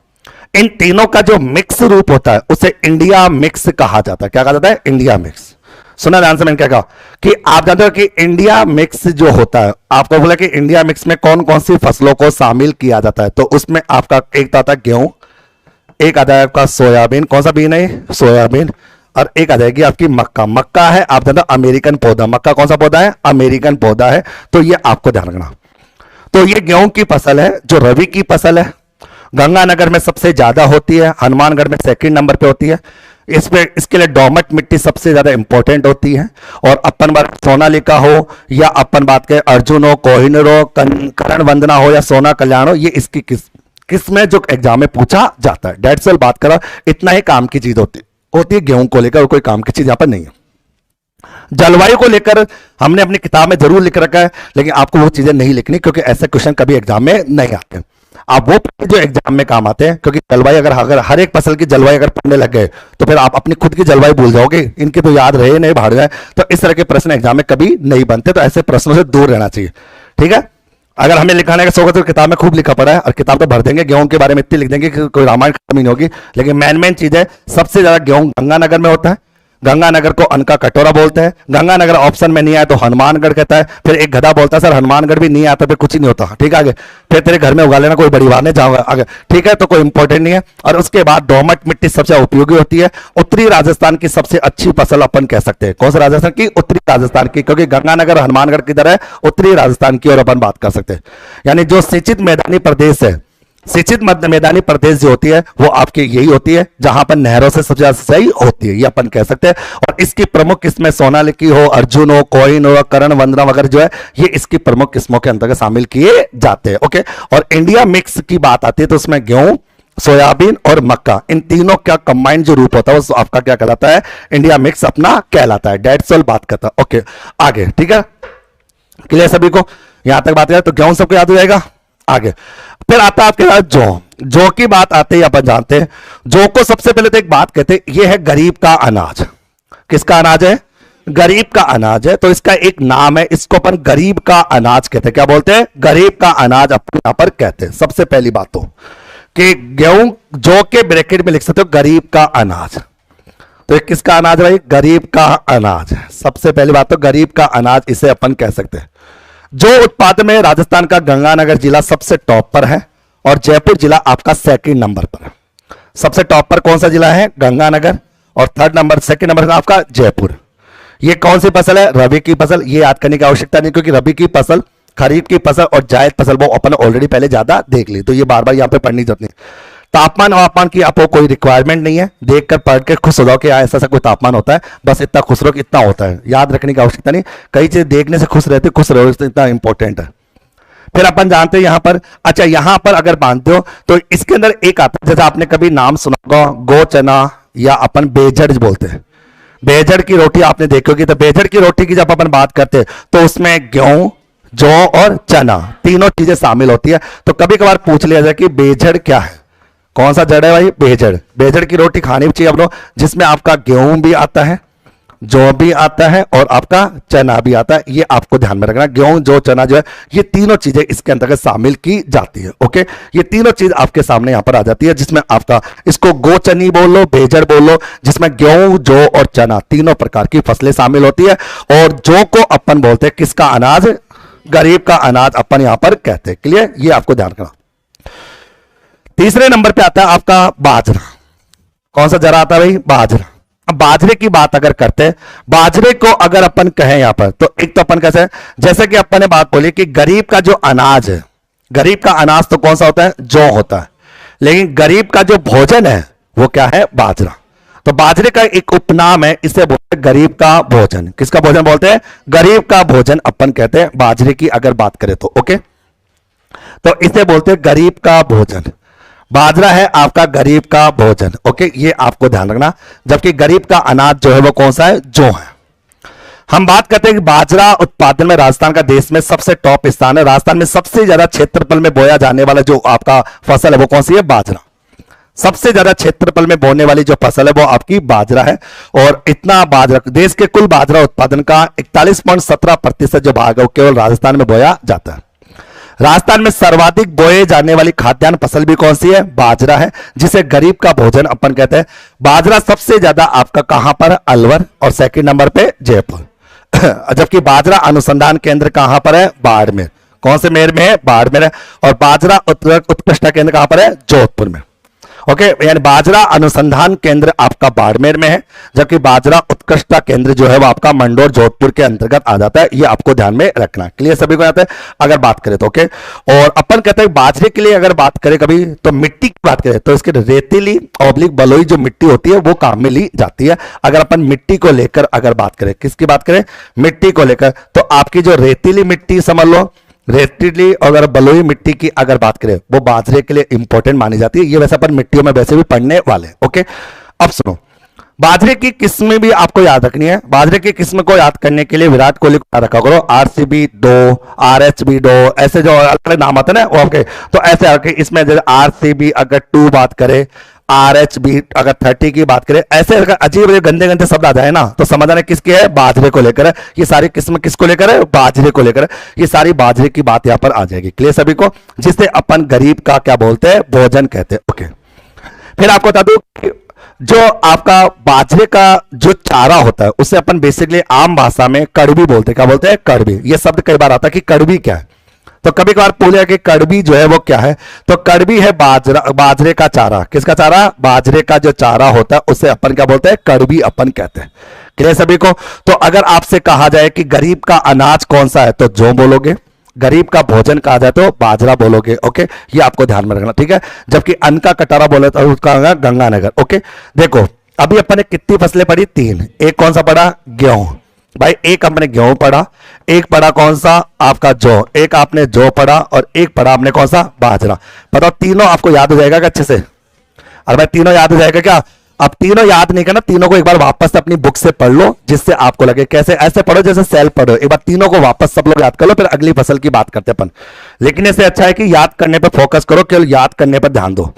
इन तीनों का जो मिक्स रूप होता है उसे इंडिया मिक्स कहा जाता है। क्या कहा जाता है, इंडिया मिक्स। सुना ध्यान से, मैंने क्या कहा कि आप जानते हो कि इंडिया मिक्स जो होता है, आपको बोला कि इंडिया मिक्स में कौन कौन सी फसलों को शामिल किया जाता है, तो उसमें आपका एक आता है गेहूं, एक आता है आपका सोयाबीन, कौन सा बीन है, सोयाबीन, और एक आ जाएगी आपकी मक्का। मक्का है आप जानते हो अमेरिकन पौधा, मक्का कौन सा पौधा है, अमेरिकन पौधा है, तो ये आपको ध्यान रखना। तो ये गेहूं की फसल है जो रबी की फसल है, गंगानगर में सबसे ज्यादा होती है, हनुमानगढ़ में सेकंड नंबर पे होती है। इसके लिए डोमट मिट्टी सबसे ज्यादा इंपॉर्टेंट होती है। और अपन बात सोनालिका हो या अपन बात करें अर्जुन हो, कोहिनूर हो, करण वंदना हो या सोना कल्याण हो, ये इसकी किसमें जो एग्जाम में पूछा जाता है। डेट्स ऑल, बात करा, इतना ही काम की चीज होती है गेहूं को लेकर, और कोई काम की चीज यहां पर नहीं है। जलवायु को लेकर हमने अपनी किताब में जरूर लिख रखा है, लेकिन आपको वो चीजें नहीं लिखनी, क्योंकि ऐसे क्वेश्चन कभी एग्जाम में नहीं आते। आप वो पढ़िए जो एग्जाम में काम आते हैं, क्योंकि जलवायु अगर हर एक फसल की जलवायु अगर पढ़ने लग गए तो फिर आप अपनी खुद की जलवायु भूल जाओगे, इनके तो याद रहे नहीं भाड़ जाए, तो इस तरह के प्रश्न एग्जाम में कभी नहीं बनते, तो ऐसे प्रश्नों से दूर रहना चाहिए। ठीक है, अगर हमें लिखाने का शौक है तो किताब में खूब लिखा पड़ा है, और किताब तो भर देंगे, गेहूं के बारे में इतनी लिख देंगे कि कोई रामायण खत्म ही नहीं होगी। लेकिन मेन चीज है, सबसे ज्यादा गेहूं गंगानगर में होता है, गंगानगर को अन्न का कटोरा बोलते हैं, गंगानगर ऑप्शन में नहीं आया तो हनुमानगढ़ कहता है, फिर एक गधा बोलता है सर हनुमानगढ़ भी नहीं आता, फिर कुछ ही नहीं होता। ठीक है, आगे फिर तेरे घर में उगा लेना, कोई बड़ी बात नहीं, जाऊंगा आगे। ठीक है, तो कोई इंपॉर्टेंट नहीं है। और उसके बाद दोमट मिट्टी सबसे उपयोगी होती है। उत्तरी राजस्थान की सबसे अच्छी फसल अपन कह सकते हैं, कौन सा राजस्थान की? उत्तरी राजस्थान की, क्योंकि गंगानगर हनुमानगढ़ किधर है? उत्तरी राजस्थान की, और अपन बात कर सकते हैं। यानी जो सिंचित मैदानी प्रदेश है, सिंचित मैदानी प्रदेश जो होती है वो आपकी यही होती है जहां पर नहरों से सबसे ज्यादा सिंचाई होती है, ये अपन कह सकते हैं। और इसकी प्रमुख किस्में सोनालिकी हो, अर्जुन हो, कोइन हो, करण, वंदना वगैरह जो है ये इसकी प्रमुख किस्मों के अंतर्गत शामिल किए जाते हैं। ओके, और इंडिया मिक्स की बात आती है तो उसमें गेहूं, सोयाबीन और मक्का, इन तीनों का कंबाइंड जो रूप होता है वो आपका क्या कहलाता है? इंडिया मिक्स अपना कहलाता है। डेट्स ऑल बात करता है। ओके, आगे। ठीक है, क्लियर सभी को? यहां तक बात करें तो गेहूं सबको याद हो जाएगा। आगे फिर आता है आपके साथ जौ की बात आते ही अपन जानते हैं, जौ को सबसे पहले तो एक बात कहते हैं, ये है गरीब का अनाज। किसका अनाज है? गरीब का अनाज है, तो इसका एक नाम है, इसको अपन गरीब का अनाज कहते हैं। क्या बोलते हैं? गरीब का अनाज अपन यहां पर कहते हैं। सबसे पहली बात तो कि गेहूं जौ के ब्रैकेट में लिख सकते हो गरीब का अनाज, तो एक किसका अनाज भाई? गरीब का अनाज। सबसे पहली बात तो गरीब का अनाज इसे अपन कह सकते हैं। जो उत्पादन में राजस्थान का गंगानगर जिला सबसे टॉप पर है, और जयपुर जिला आपका सेकंड नंबर पर है। सबसे टॉप पर कौन सा जिला है? गंगानगर, और सेकंड नंबर आपका जयपुर। ये कौन सी फसल है? रबी की फसल। ये याद करने की आवश्यकता नहीं, क्योंकि रबी की फसल, खरीफ की फसल और जायद फसल वो अपन ऑलरेडी पहले ज्यादा देख ली, तो ये बार बार यहां पे पढ़नी जरूरत नहीं। तापमान वापमान की आपको कोई रिक्वायरमेंट नहीं है, देखकर पढ़ के खुश हो जाओ कि ऐसा ऐसा कोई तापमान होता है, बस इतना खुश रहो कि इतना होता है, याद रखने की आवश्यकता नहीं। कई चीजें देखने से खुश रहते, खुश रहो, इतना इंपॉर्टेंट है। फिर अपन जानते हैं यहां पर, अच्छा यहां पर अगर बांधते हो तो इसके अंदर एक आता है, जैसे आपने कभी नाम सुना होगा गो चना, या अपन बेजड़ बोलते हैं, बेजड़ की रोटी आपने देखी होगी। तो बेजड़ की रोटी की जब अपन बात करते हैं तो उसमें गेहूं, जौ और चना तीनों चीजें शामिल होती है। तो कभी कभार पूछ लिया जाए कि बेजड़ क्या है? कौन सा जड़ है भाई? बेजड़। बेजड़ की रोटी खानी भी चाहिए आप लोग, जिसमें आपका गेहूं भी आता है, जौ भी आता है और आपका चना भी आता है। ये आपको ध्यान में रखना, गेहूं, जौ, चना जो है ये तीनों चीजें इसके अंतर्गत शामिल की जाती है। ओके, ये तीनों चीज आपके सामने यहां पर आ जाती है, जिसमें आपका इसको गोचनी बोल लो, बेजड़ बोल लो, जिसमें गेहूं, जौ और चना तीनों प्रकार की फसलें शामिल होती है। और जौ को अपन बोलते हैं किसका अनाज? गरीब का अनाज अपन यहां पर कहते हैं। क्लियर? ये आपको ध्यान रखना। तीसरे नंबर पे आता है आपका बाजरा। कौन सा जरा आता है भाई? बाजरा। अब बाजरे की बात अगर करते हैं, बाजरे को अगर अपन कहें यहां पर, तो एक तो अपन कैसे, जैसे कि अपन ने बात बोली कि गरीब का जो अनाज है, गरीब का अनाज तो कौन सा होता है? जौ होता है। लेकिन गरीब का जो भोजन है वो क्या है? बाजरा। तो बाजरे का एक उपनाम है, इसे बोलते हैं गरीब का भोजन। किसका भोजन बोलते हैं? गरीब का भोजन अपन कहते हैं बाजरे की अगर बात करें तो। ओके, तो इसे बोलते हैं गरीब का भोजन। बाजरा है आपका गरीब का भोजन। ओके, ये आपको ध्यान रखना। जबकि गरीब का अनाज जो है वो कौन सा है? जौ है। हम बात करते हैं कि बाजरा उत्पादन में राजस्थान का देश में सबसे टॉप स्थान है। राजस्थान में सबसे ज्यादा क्षेत्रफल में बोया जाने वाला जो आपका फसल है वो कौन सी है? बाजरा। सबसे ज्यादा क्षेत्रफल में बोने वाली जो फसल है वो आपकी बाजरा है। और इतना बाजरा, देश के कुल बाजरा उत्पादन का 41.17% जो भाग है वो केवल राजस्थान में बोया जाता है। राजस्थान में सर्वाधिक बोए जाने वाली खाद्यान्न फसल भी कौन सी है? बाजरा है, जिसे गरीब का भोजन अपन कहते हैं। बाजरा सबसे ज्यादा आपका कहां पर? अलवर, और सेकंड नंबर पे जयपुर। जबकि बाजरा अनुसंधान केंद्र कहां पर है? बाड़मेर। कौन से मेर में है? बाड़मेर है। और बाजरा उत्कृष्टता केंद्र कहां पर है? जोधपुर में। ओके, यानी बाजरा अनुसंधान केंद्र आपका बाड़मेर में है, जबकि बाजरा उत्कृष्टता केंद्र जो है वो आपका मंडोर, जोधपुर के अंतर्गत आ जाता है। ये आपको ध्यान में रखना। क्लियर सभी को आता है अगर बात करें तो? ओके, और अपन कहते हैं बाजरे के लिए अगर बात करें कभी तो मिट्टी की बात करें तो इसके रेतीली ऑब्लिक बलुई जो मिट्टी होती है वो काम में ली जाती है। अगर अपन मिट्टी को लेकर अगर बात करें, किसकी बात करें? मिट्टी को लेकर, तो आपकी जो रेतीली मिट्टी समझ लो, रेतीली और बलुई मिट्टी की अगर बात करें वो बाजरे के लिए इंपॉर्टेंट मानी जाती है। ये वैसे अपन मिट्टियों में वैसे भी पढ़ने वाले। ओके, अब सुनो, बाजरे की किस्में भी आपको याद रखनी है। बाजरे की किस्म को याद करने के लिए विराट कोहली को याद रखा करो, RCB 2, RHB 2, ऐसे जो अलग अलग नाम आते हैं ना, ओके। तो ऐसे आके इसमें जैसे RCB अगर 2 बात करे, RHB अगर 30 की बात करें, ऐसे अगर अजीब अजीब गंदे गंदे शब्द आ जाए ना, तो समझ आना किसके है, बाजरे को लेकर है। ये सारी किस्म किसको लेकर है, बाजरे को लेकर है। ये सारी बाजरे की बात यहां पर आ जाएगी। क्लियर सभी को, जिससे अपन गरीब का क्या बोलते हैं, भोजन कहते हैं। ओके, फिर आपको बता दूं कि जो आपका बाजरे का जो चारा होता है उसे अपन बेसिकली आम भाषा में कड़वी बोलते हैं। क्या बोलते हैं, कड़वी। ये शब्द कई बार आता है कि कड़वी क्या है, तो कभी कभार पूछे कि कड़वी जो है वो क्या है, तो कड़वी है बाजरे का चारा। किसका चारा, बाजरे का जो चारा होता है उसे अपन क्या बोलते हैं, कड़वी अपन कहते हैं। क्लियर सभी को। तो अगर आपसे कहा जाए कि गरीब का अनाज कौन सा है, तो जौ बोलोगे। गरीब का भोजन कहा जाए तो बाजरा बोलोगे। ओके, ये आपको ध्यान में रखना, ठीक है। जबकि अन्न का कटोरा बोले तो उसका गंगानगर। ओके, देखो अभी अपन ने कितनी फसलें पढ़ी, 3। एक कौन सा पढ़ा, गेहूं। भाई एक आपने गेहूं पढ़ा, एक पढ़ा कौन सा, आपका जौ, एक आपने जौ पढ़ा, और एक पढ़ा आपने कौन सा, बाजरा। बताओ तीनों आपको याद हो जाएगा क्या अच्छे से? अरे भाई तीनों याद हो जाएगा क्या? अब तीनों याद नहीं करना, तीनों को एक बार वापस अपनी बुक से पढ़ लो, जिससे आपको लगे। कैसे? ऐसे पढ़ो जैसे सेल पढ़ो। एक बार तीनों को वापस सब लोग याद कर लो, फिर अगली फसल की बात करते अपन। लेकिन इससे अच्छा है कि याद करने पर फोकस करो, केवल याद करने पर ध्यान दो।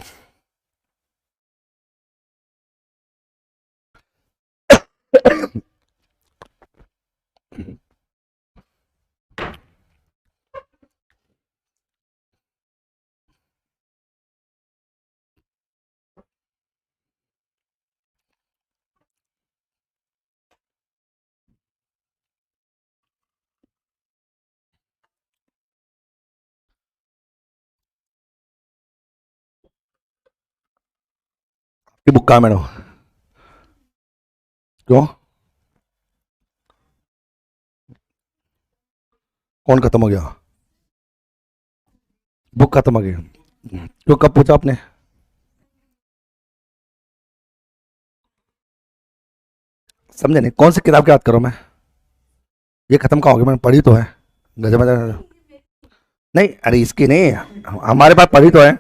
कि बुक कहाँ मैडम, क्यों, कौन खत्म हो गया, बुक खत्म हो गई, क्यों, कब पूछा आपने? समझे नहीं, कौन सी किताब की बात करो मैं? ये खत्म कहाँ होगी, मैंने पढ़ी तो है। गजब गजब। नहीं अरे इसकी नहीं, हमारे पास पढ़ी तो है।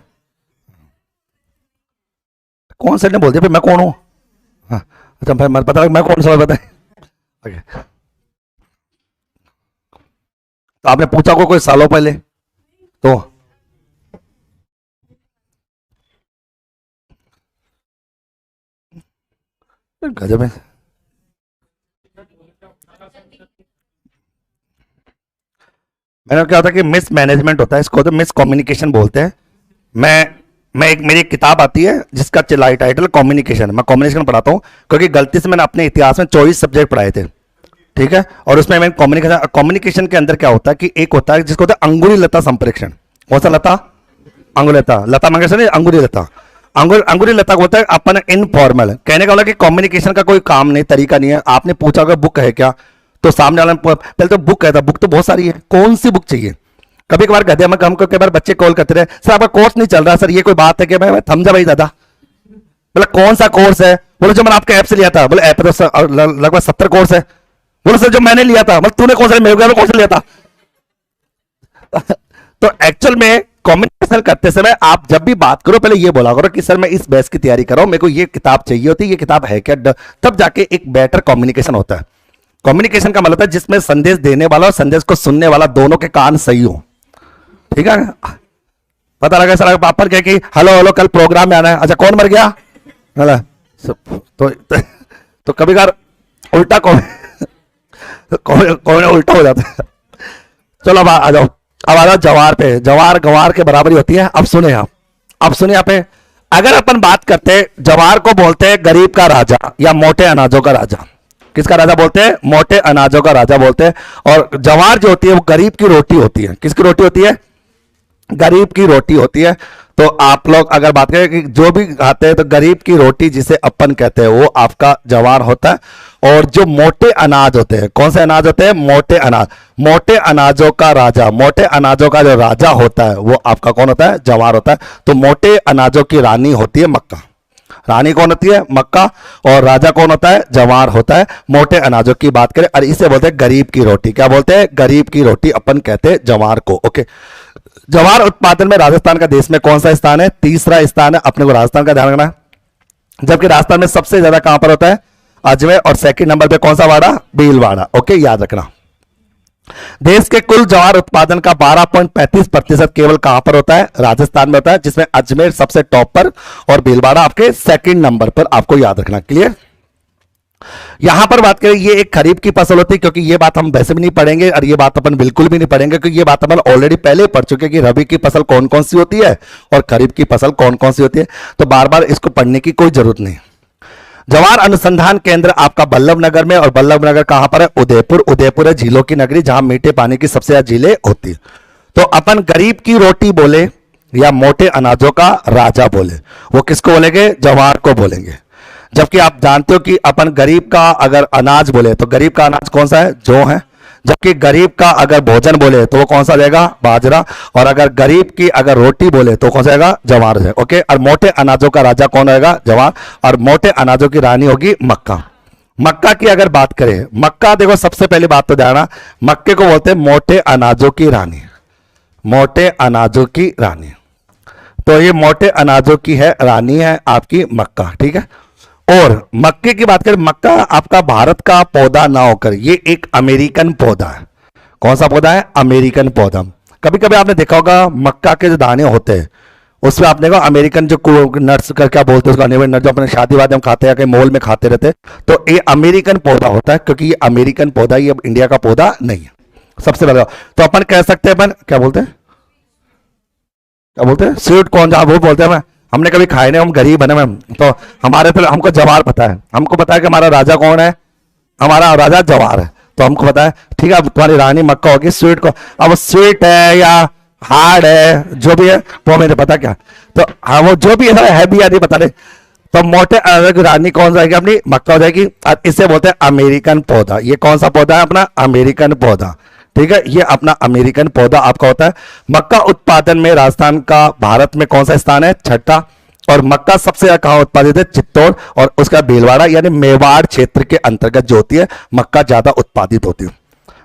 कौन से ने बोल दिया फिर मैं कौन हूँ? हाँ, अच्छा भाई मैं पता लगा मैं कौन सा बताए। ओके, तो आपने पूछा को कोई सालों पहले तो गजब है। मैंने क्या होता है कि मिस मैनेजमेंट होता है, इसको तो मिस कम्युनिकेशन बोलते हैं। मैं एक मेरी एक किताब आती है जिसका टाइटल कम्युनिकेशन। मैं कम्युनिकेशन पढ़ाता हूँ क्योंकि गलती से मैंने अपने इतिहास में 24 सब्जेक्ट पढ़ाए थे, ठीक है। और उसमें मैं कम्युनिकेशन के अंदर क्या होता है कि एक होता है जिसको होता है अंगुली लता संप्रेषण। कौन सा लता? अंगुली लता, लता मंगेशकर नहीं, अंगुली लता। अंगुली लता को बोलता है अपन इनफॉर्मल। कहने का मतलब कि कम्युनिकेशन का कोई काम नहीं, तरीका नहीं है। आपने पूछा अगर बुक है क्या, तो सामने वाला पहले तो बुक कहता, बुक तो बहुत सारी है, कौन सी बुक चाहिए? कभी कभार कहते हैं हमको, कई बार बच्चे कॉल करते रहे, सर आपका कोर्स नहीं चल रहा सर, ये कोई बात है कि मैं समझा भाई दादा। बोला कौन सा कोर्स है? बोले जो मैंने आपके ऐप से लिया था। बोले ऐप पे तो लगभग 70 कोर्स है। बोले सर जो मैंने लिया था। मतलब तूने कौन सा, मेरे कौन सा लिया था? तो एक्चुअल में कम्युनिकेशन करते समय आप जब भी बात करो पहले ये बोला करो कि सर मैं इस बैच की तैयारी कर रहा हूं, मेरे को ये किताब चाहिए होती है, ये किताब है क्या, तब जाके एक बेटर कम्युनिकेशन होता है। कम्युनिकेशन का मतलब है जिसमें संदेश देने वाला और संदेश को सुनने वाला दोनों के कान सही हो, ठीक है। पता लगा सर पापा कहे कि हेलो हेलो कल प्रोग्राम में आना है, अच्छा कौन मर गया? तो कभी कभार उल्टा कौन उल्टा हो जाता है। चलो अब आ जाओ, अब आ जाओ जवार पे। जवार गवार के बराबरी होती है। अब सुने आप, अब सुने यहाँ पे, अगर अपन बात करते हैं, जवार को बोलते हैं गरीब का राजा या मोटे अनाजों का राजा। किसका राजा बोलते हैं? मोटे अनाजों का राजा बोलते हैं। और जवार जो होती है वो गरीब की रोटी होती है। किसकी रोटी होती है? गरीब की रोटी होती है। तो आप लोग अगर बात करें कि जो भी खाते हैं तो गरीब की रोटी जिसे अपन कहते हैं वो आपका जवार होता है। और जो मोटे अनाज होते हैं, कौन से अनाज होते हैं? मोटे अनाज। मोटे अनाजों का राजा, मोटे अनाजों का जो राजा होता है वो आपका कौन होता है? जवार होता है। तो मोटे अनाजों की रानी होती है मक्का। रानी कौन होती है? मक्का। और राजा कौन होता है? जवार होता है। मोटे अनाजों की बात करें, और इसे बोलते हैं गरीब की रोटी। क्या बोलते हैं? गरीब की रोटी अपन कहते हैं जवार को। ओके, जवार उत्पादन में राजस्थान का देश में कौन सा स्थान है? तीसरा स्थान है। अपने को राजस्थान का ध्यान रखना है। जबकि राजस्थान में सबसे ज्यादा कहां पर होता है? अजमेर, और सेकंड नंबर पे कौन सा वाड़ा? भीलवाड़ा। ओके, याद रखना। देश के कुल ज्वार उत्पादन का 12.35% केवल कहां पर होता है? राजस्थान में होता है, जिसमें अजमेर सबसे टॉप पर और भीलवाड़ा आपके सेकंड नंबर पर। आपको याद रखना। क्लियर? यहां पर बात करें, ये एक खरीफ की फसल होती है, क्योंकि ये बात हम वैसे भी नहीं पढ़ेंगे और ये बात अपन बिल्कुल भी नहीं पढ़ेंगे, क्योंकि ये बात अपन ऑलरेडी पहले पढ़ चुके हैं कि रबी की फसल कौन कौन सी होती है और खरीफ की फसल कौन कौन सी होती है, तो बार बार इसको पढ़ने की कोई जरूरत नहीं। जवार अनुसंधान केंद्र आपका बल्लभ नगर में, और बल्लभ नगर कहां पर है? उदयपुर। उदयपुर है झीलों की नगरी, जहां मीठे पानी की सबसे ज्यादा झीलें होती है। तो अपन गरीब की रोटी बोले या मोटे अनाजों का राजा बोले, वो किसको बोलेंगे? जवार को बोलेंगे। जबकि आप जानते हो कि अपन गरीब का अगर अनाज बोले तो गरीब का अनाज कौन सा है? जौ है। जबकि गरीब का अगर भोजन बोले तो वो कौन सा रहेगा? बाजरा। और अगर गरीब की अगर रोटी बोले तो कौन सा रहेगा? जवार है। ओके, और मोटे अनाजों का राजा कौन रहेगा? जवार। और मोटे अनाजों की रानी होगी मक्का। मक्का की अगर बात करें, मक्का देखो सबसे पहली बात तो जाना, मक्के को बोलते हैं मोटे अनाजों की रानी। मोटे अनाजों की रानी, तो ये मोटे अनाजों की है रानी है आपकी मक्का। ठीक है। और मक्के की बात करें, मक्का आपका भारत का पौधा ना होकर ये एक अमेरिकन पौधा है। कौन सा पौधा है? अमेरिकन पौधा। कभी कभी आपने देखा होगा मक्का के जो दाने होते हैं उसमें आपने देखा अमेरिकन जो नट्स का क्या बोलते हैं उसको, अमेरिकन नट्स जो अपने शादी वादी में खाते हैं, कहीं मॉल में खाते रहते हैं, तो ये अमेरिकन पौधा होता है, क्योंकि ये अमेरिकन पौधा, ये इंडिया का पौधा नहीं है। सबसे पहले तो अपन कह सकते हैं, अपन क्या बोलते हैं, क्या बोलते हैं? स्वीट कॉर्न, जहां वो बोलते हैं। हमने कभी खाए नहीं, हम गरीब बने मैम, तो हमारे पे हमको जवार पता है। हमको पता है कि हमारा राजा कौन है, हमारा राजा जवार है, तो हमको पता है। ठीक है, अब तुम्हारी रानी मक्का होगी, स्वीट को, अब स्वीट है या हार्ड है जो भी है वो मैंने पता क्या, तो हाँ वो जो भी है भी या नहीं पता नहीं। तो मोटे अनाज की रानी कौन सा जाएगी? अपनी मक्का हो जाएगी। इसे बोलते हैं अमेरिकन पौधा। ये कौन सा पौधा है? अपना अमेरिकन पौधा। ठीक है, ये अपना अमेरिकन पौधा आपका होता है। मक्का उत्पादन में राजस्थान का भारत में कौन सा स्थान है? छठा। और मक्का सबसे ज्यादा कहां उत्पादित है? चित्तौड़ और उसका भीलवाड़ा यानी मेवाड़ क्षेत्र के अंतर्गत जो होती है मक्का ज्यादा उत्पादित होती है।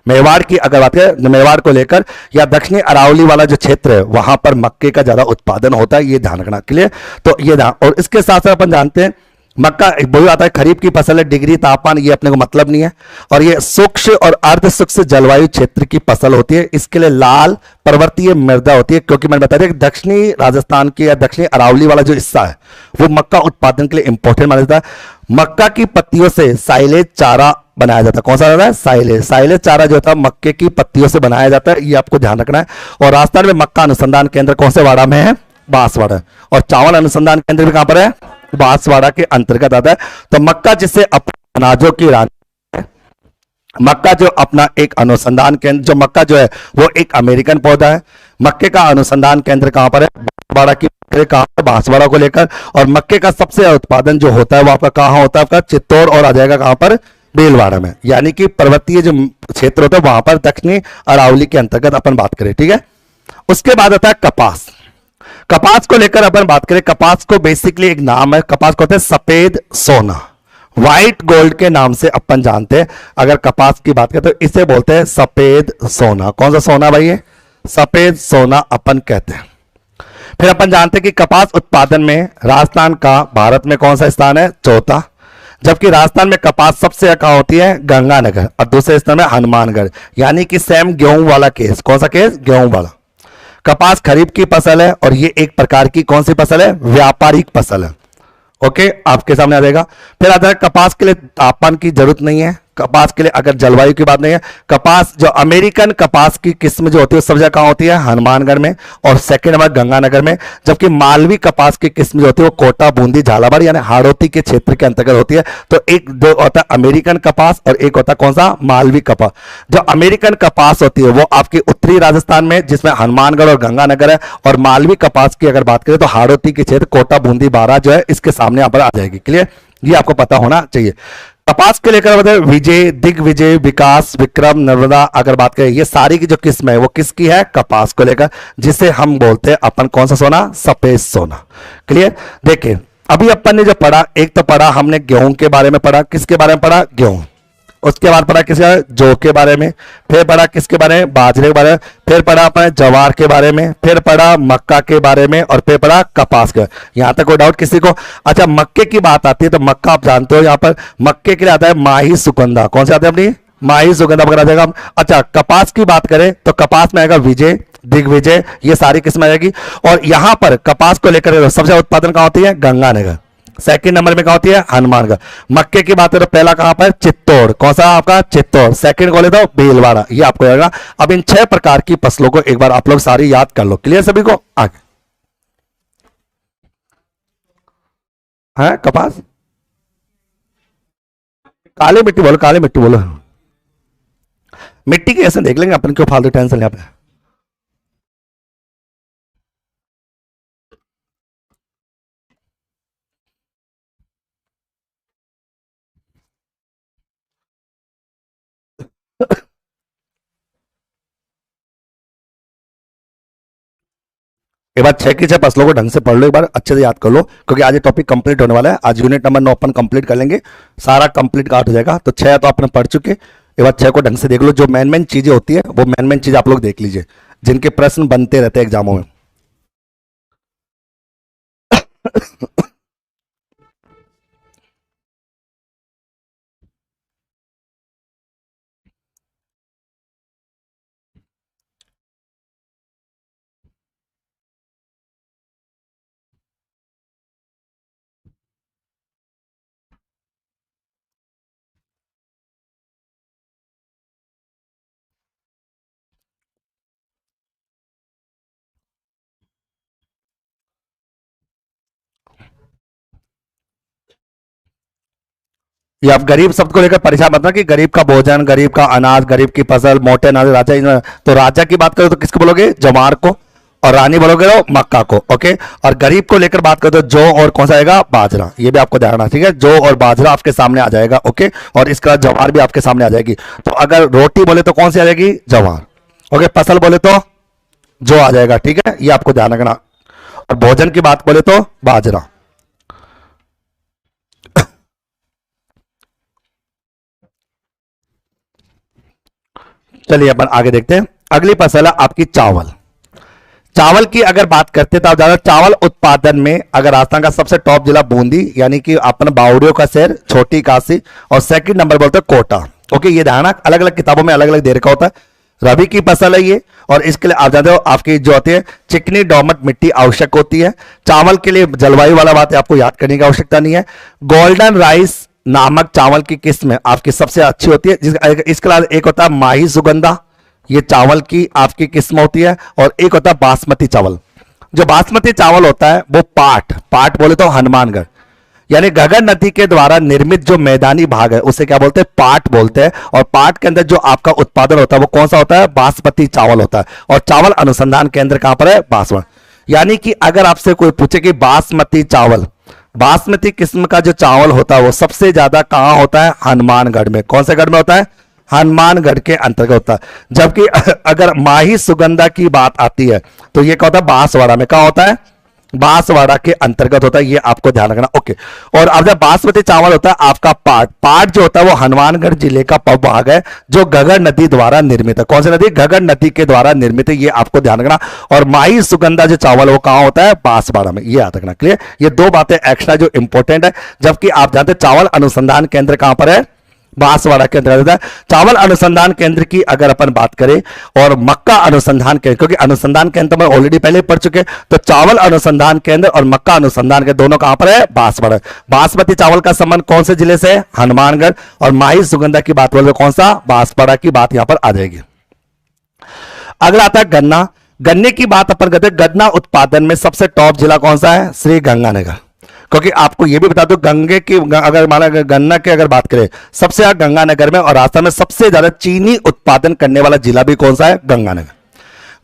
मेवाड़ की अगर बात करें, मेवाड़ को लेकर या दक्षिणी अरावली वाला जो क्षेत्र है वहां पर मक्के का ज्यादा उत्पादन होता है, ये ध्यान रखना। क्लियर? तो ये ध्यान, और इसके साथ साथ अपन जानते हैं मक्का वही आता है खरीफ की फसल है, डिग्री तापमान ये अपने को मतलब नहीं है, और ये सूक्ष्म और अर्ध सूक्ष्म जलवायु क्षेत्र की फसल होती है। इसके लिए लाल पर्वतीय मृदा होती है, क्योंकि मैंने बता दिया कि दक्षिणी राजस्थान की या दक्षिणी अरावली वाला जो हिस्सा है वो मक्का उत्पादन के लिए इंपॉर्टेंट माना जाता है। मक्का की पत्तियों से साइलेज चारा बनाया जाता है। कौन सा रहता है? साइलेज। साइलेज चारा जो होता है मक्के की पत्तियों से बनाया जाता है, ये आपको ध्यान रखना है। और राजस्थान में मक्का अनुसंधान केंद्र कौन से वाड़ा में है? बांसवाड़ा। और चावल अनुसंधान केंद्र भी कहां पर है? बांसवाड़ा के अंतर्गत आता है। तो मक्का जिसे अनाजों की रानी, मक्का जो अपना एक अनुसंधान केंद्र, जो मक्का जो है वो एक अमेरिकन पौधा है। मक्के का अनुसंधान केंद्र कहां पर है? बांसवाड़ा की कहां पर? बांसवाड़ा को लेकर। और मक्के का सबसे उत्पादन जो होता है वो आपका कहां होता है? आपका चित्तौड़, और आ जाएगा कहां पर? भीलवाड़ा में। यानी कि पर्वतीय जो क्षेत्र होता है वहां पर दक्षिणी अरावली के अंतर्गत अपन बात करें। ठीक है। उसके बाद आता है कपास। कपास को लेकर अपन बात करें, कपास को बेसिकली एक नाम है, कपास को होता है सफेद सोना, व्हाइट गोल्ड के नाम से अपन जानते हैं। अगर कपास की बात करें तो इसे बोलते हैं सफेद सोना। कौन सा सोना भाई? है सफेद सोना अपन कहते हैं। फिर अपन जानते हैं कि कपास उत्पादन में राजस्थान का भारत में कौन सा स्थान है? चौथा। जबकि राजस्थान में कपास सबसे कहां होती है? गंगानगर। और दूसरे स्थान में हनुमानगढ़। यानी कि सेम गेहूं वाला केस। कौन सा केस? गेहूं वाला। कपास खरीफ की फसल है और ये एक प्रकार की कौन सी फसल है? व्यापारिक फसल है। ओके, आपके सामने आ जाएगा। फिर आता है कपास के लिए तापमान की जरूरत नहीं है। कपास के लिए अगर जलवायु की बात नहीं है, कपास जो अमेरिकन कपास की किस्म जो होती है सब जगह कहां होती है? हनुमानगढ़ में, और सेकंड नंबर गंगानगर में। जबकि मालवी कपास की किस्म जो होती है वो कोटा, बूंदी, झालावाड़ यानी हाड़ौती के क्षेत्र के अंतर्गत होती है। तो एक दो होता है अमेरिकन कपास और एक होता है कौन सा? मालवी कपास। जो अमेरिकन कपास होती है वो आपकी उत्तरी राजस्थान में, जिसमें हनुमानगढ़ और गंगानगर है, और मालवी कपास की अगर बात करें तो हाड़ौती के क्षेत्र कोटा, बूंदी, बारा जो है इसके सामने यहाँ पर आ जाएगी। क्लियर? ये आपको पता होना चाहिए। कपास के लेकर बताए विजय, दिग्विजय, विकास, विक्रम, नर्मदा अगर बात करें, ये सारी की जो किस्म है वो किसकी है? कपास को लेकर, जिसे हम बोलते हैं अपन कौन सा सोना? सफेद सोना। क्लियर? देखिए अभी अपन ने जो पढ़ा, एक तो पढ़ा हमने गेहूं के बारे में पढ़ा। किसके बारे में पढ़ा? गेहूं। उसके बाद पढ़ा किसके जौ के बारे में, फिर पढ़ा किसके बारे में, बाजरे के बारे में, फिर पढ़ा अपने जवार के बारे में, फिर पढ़ा मक्का के बारे में, और फिर पढ़ा कपास के। यहां तक कोई डाउट किसी को? अच्छा, मक्के की बात आती है तो मक्का आप जानते हो, यहां पर मक्के के लिए आता है माही सुगंधा। कौन से आते हैं अपनी? माही सुगंधा वगैरह आ जाएगा। अच्छा, कपास की बात करें तो कपास में आएगा विजय, दिग्विजय, ये सारी किस्में आएगी। और यहां पर कपास को लेकर सबसे उत्पादन कहां होती है? गंगानगर। सेकंड नंबर में कहां होती है? हनुमानगढ़। मक्के की बात करें तो पहला कहां पर? चित्तौड़। कौन सा आपका? चित्तौड़। सेकंड को ले दो भीलवाड़ा, ये आपको आएगा। अब इन 6 प्रकार की फसलों को एक बार आप लोग सारी याद कर लो। क्लियर सभी को? आगे है कपास, काली मिट्टी बोलो, काली मिट्टी बोलो। मिट्टी की ऐसे देख लेंगे अपन, क्यों फालतू टेंशन यहां पे। एक बार 6 की 6 फसलों को ढंग से पढ़ लो, एक बार अच्छे से याद कर लो, क्योंकि आज ये टॉपिक कंप्लीट होने वाला है। आज यूनिट नंबर 9 अपन कंप्लीट कर लेंगे, सारा कंप्लीट काट हो जाएगा। तो 6 तो आपने पढ़ चुके, एक बार 6 को ढंग से देख लो। जो मेन मेन चीजें होती है वो मेन मेन चीज आप लोग देख लीजिए, जिनके प्रश्न बनते रहते हैं एग्जामों में। ये आप गरीब शब्द को लेकर परेशान मत ना, कि गरीब का भोजन, गरीब का अनाज, गरीब की फसल, मोटे अनाज, राजा। तो राजा की बात करो तो किसको बोलोगे? जवार को। और रानी बोलोगे तो मक्का को। ओके। और गरीब को लेकर बात करो तो जौ और कौन सा आएगा? बाजरा। ये भी आपको ध्यान रखना, ठीक है? जौ और बाजरा आपके सामने आ जाएगा। ओके। और इसका जवार भी आपके सामने आ जाएगी। तो अगर रोटी बोले तो कौन सी आ जाएगी? जवार। ओके। फसल बोले तो जौ आ जाएगा, ठीक है? ये आपको ध्यान रखना। और भोजन की बात बोले तो बाजरा। चलिए अपन आगे देखते हैं। अगली फसल है आपकी चावल। चावल की अगर बात करते तो आप ज्यादा चावल उत्पादन में अगर राजस्थान का सबसे टॉप जिला बूंदी, यानी कि अपन बावड़ियों का शहर, छोटी काशी, और सेकंड नंबर बोलते हैं कोटा। ओके। ये ध्यान, अलग अलग किताबों में अलग अलग दे रखा होता है। रबी की फसल है ये, और इसके लिए आप जानते हो आपकी जो होती है चिकनी डोमट मिट्टी आवश्यक होती है। चावल के लिए जलवायु वाला बात है, आपको याद करने की आवश्यकता नहीं है। गोल्डन राइस नामक चावल की किस्म आपकी सबसे अच्छी होती है। इसके अलावा एक होता है माही सुगंधा, ये चावल की आपकी किस्म होती है। और एक होता है बासमती चावल। जो बासमती चावल होता है वो पाट, पाट बोले तो हनुमानगढ़, यानी घगर नदी के द्वारा निर्मित जो मैदानी भाग है उसे क्या बोलते हैं? पाट बोलते हैं। और पाट के अंदर जो आपका उत्पादन होता है वो कौन सा होता है? बासमती चावल होता है। और चावल अनुसंधान केंद्र कहां पर है? बांसवाड़ा। यानी कि अगर आपसे कोई पूछे कि बासमती चावल, बासमती किस्म का जो चावल होता है वो सबसे ज्यादा कहां होता है? हनुमानगढ़ में। कौन से गढ़ में होता है? हनुमानगढ़ के अंतर्गत होता है। जबकि अगर माही सुगंधा की बात आती है तो ये क्या होता है? बांसवाड़ा में। कहां होता है? बांसवाड़ा के अंतर्गत होता है। ये आपको ध्यान रखना। ओके। और अब जब बासमती चावल होता है आपका पाट, पाट जो होता है वो हनुमानगढ़ जिले का भाग है जो घगर नदी द्वारा निर्मित है। कौन सी नदी? घगर नदी के द्वारा निर्मित है, ये आपको ध्यान रखना। और माही सुगंधा जो चावल वो कहां होता है? बांसवाड़ा में। ये याद रखना। क्लियर? ये दो बातें एक्स्ट्रा जो इंपॉर्टेंट है। जबकि आप जानते हैं चावल अनुसंधान केंद्र कहां पर है? बांसवाड़ा के अंतर्गत है। चावल अनुसंधान केंद्र की अगर अपन बात करें और मक्का अनुसंधान केंद्र, क्योंकि अनुसंधान केंद्र में ऑलरेडी पहले पढ़ चुके, तो चावल अनुसंधान केंद्र और मक्का अनुसंधान केंद्र दोनों कहां पर है? बांसवाड़ा। बासमती चावल का संबंध कौन से जिले से? हनुमानगढ़। और माही सुगंधा की बात बोले कौन सा? बांसवाड़ा की बात यहां पर आ जाएगी। अगला आता है गन्ना। गन्ने की बात अपन करते हैं। गन्ना उत्पादन में सबसे टॉप जिला कौन सा है? श्री गंगानगर। क्योंकि आपको यह भी बता दो गंगे की अगर माना गन्ना की अगर बात करें सबसे ज्यादा गंगानगर में, और राजस्थान में सबसे ज्यादा चीनी उत्पादन करने वाला जिला भी कौन सा है? गंगानगर।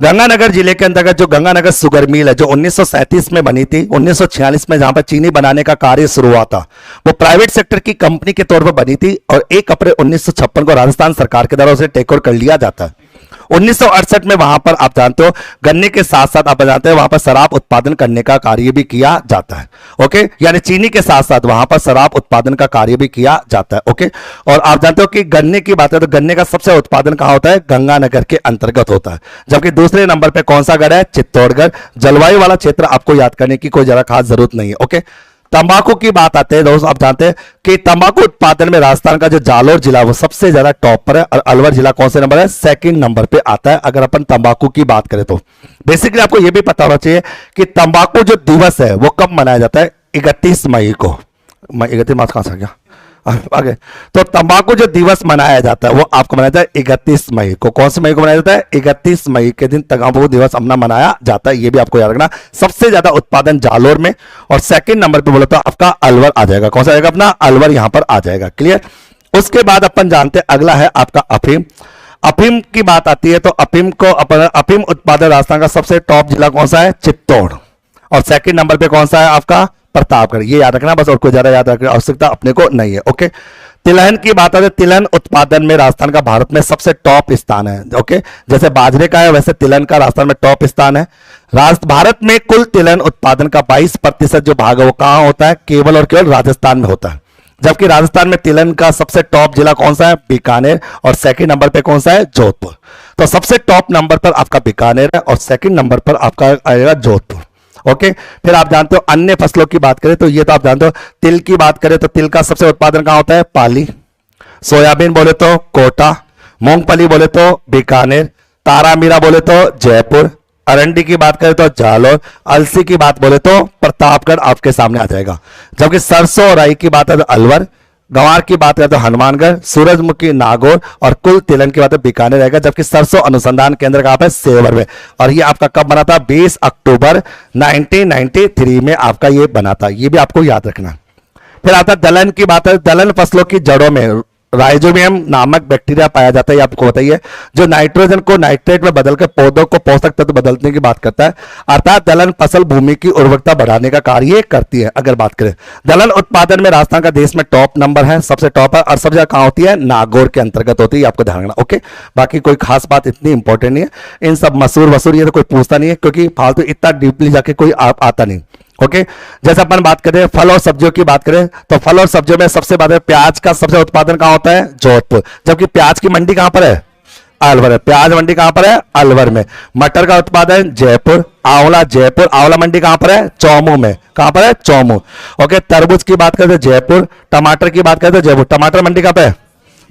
गंगानगर जिले के अंतर्गत जो गंगानगर शुगर मिल है जो 1937 में बनी थी, 1946 में जहां पर चीनी बनाने का कार्य शुरू हुआ था, वो प्राइवेट सेक्टर की कंपनी के तौर पर बनी थी। और 1 अप्रैल 1956 को राजस्थान सरकार के द्वारा उसे टेक ओवर कर लिया जाता है। 1968 में वहां पर आप जानते हो गन्ने के साथ साथ आप जानते हैं वहां पर शराब उत्पादन करने का कार्य भी किया जाता है। ओके, यानी चीनी के साथ साथ वहां पर शराब उत्पादन का कार्य भी किया जाता है। ओके, और आप जानते हो कि गन्ने की बात है तो गन्ने का सबसे उत्पादन कहां होता है? गंगानगर के अंतर्गत होता है। जबकि दूसरे नंबर पर कौन सा गढ़ है? चित्तौड़गढ़। जलवायु वाला क्षेत्र आपको याद करने की कोई जरा खास जरूरत नहीं है। ओके, तंबाकू की बात आते हैं दोस्तों, आप जानते हैं कि तंबाकू उत्पादन में राजस्थान का जो जालोर जिला वो सबसे ज्यादा टॉप पर है और अलवर जिला कौन से नंबर है? सेकंड नंबर पे आता है अगर अपन तंबाकू की बात करें तो। बेसिकली आपको यह भी पता होना चाहिए कि तंबाकू जो दिवस है वो कब मनाया जाता है? 31 मई को। 31 मार्च कहां से आ गया आगे। तो तंबाकू जो दिवस मनाया जाता है वो आपको मनाया जाता है 31 मई को। कौन से मई को मनाया जाता है? 31 मई के दिन तंबाकू दिवस अपना मनाया जाता है। ये भी आपको याद रखना। सबसे ज्यादा उत्पादन जालोर में और सेकंड नंबर पे बोले तो आपका अलवर आ जाएगा। कौन सा आएगा? अपना अलवर यहां पर आ जाएगा। क्लियर। उसके बाद अपन जानते हैं अगला है आपका अफीम। अफीम की बात आती है तो अफीम उत्पादन राजस्थान का सबसे टॉप जिला कौन सा है? चित्तौड़। और सेकंड नंबर पे कौन सा है आपका? प्रतापगढ़। ये याद रखना बस, और कोई ज्यादा याद रखने की आवश्यकता अपने को नहीं है। ओके, तिलहन की बात है, तिलहन उत्पादन में राजस्थान का भारत में सबसे टॉप स्थान है। ओके, जैसे बाजरे का है वैसे तिलहन का राजस्थान में टॉप स्थान है। भारत में कुल तिलहन उत्पादन का 22% जो भाग है वो कहां होता है? केवल और केवल राजस्थान में होता है। जबकि राजस्थान में तिलहन का सबसे टॉप जिला कौन सा है? बीकानेर। और सेकंड नंबर पे कौन सा है? जोधपुर। तो सबसे टॉप नंबर पर आपका बीकानेर है और सेकंड नंबर पर आपका आएगा जोधपुर। ओके, फिर आप जानते हो अन्य फसलों की बात करें तो ये तो आप जानते हो तिल की बात करें तो तिल का सबसे उत्पादन कहां होता है? पाली। सोयाबीन बोले तो कोटा। मूंगफली बोले तो बीकानेर। तारा मीरा बोले तो जयपुर। अरंडी की बात करें तो जालोर। अलसी की बात बोले तो प्रतापगढ़ आपके सामने आ जाएगा। जबकि सरसों और राई की बात है तो अलवर। गंवार की बात करें तो हनुमानगढ़। सूरजमुखी नागौर। और कुल तिलहन की बात है बीकानेर रहेगा। जबकि सरसों अनुसंधान केंद्र कहां पे? सेवर में। और ये आपका कब बना था? 20 अक्टूबर 1993 में आपका ये बना था। ये भी आपको याद रखना। फिर आता है दलहन की बात है। दलहन फसलों की जड़ों में राइजोबियम नामक बैक्टीरिया पाया जाता है। ये आपको बताइए, जो नाइट्रोजन को नाइट्रेट में बदलकर पौधों को पोषक तत्व बदलने की बात करता है। अर्थात दलहन फसल भूमि की उर्वरकता बढ़ाने का कार्य करती है। अगर बात करें दलहन उत्पादन में राजस्थान का देश में टॉप नंबर है, सबसे टॉप है। और सब जगह कहां होती है? नागौर के अंतर्गत होती है। आपको ध्यान रखना। ओके, बाकी कोई खास बात इतनी इंपॉर्टेंट नहीं है। इन सब मसूर वसूर ये तो कोई पूछता नहीं है क्योंकि फालतू इतना डीपली जाके कोई आता नहीं। ओके, जैसे अपन बात करें फल और सब्जियों की बात करें तो फल और सब्जियों में सबसे ज्यादा प्याज का सबसे उत्पादन कहां होता है? जोधपुर। जबकि प्याज की मंडी कहां पर है? अलवर है। प्याज मंडी कहां पर है? अलवर में। मटर का उत्पादन जयपुर। आंवला जयपुर। आंवला मंडी कहां पर है? चौमू में। कहां पर है? चौमू। ओके, तरबूज की बात करें तो जयपुर। टमाटर की बात करें तो जयपुर। टमाटर मंडी कहां पर है?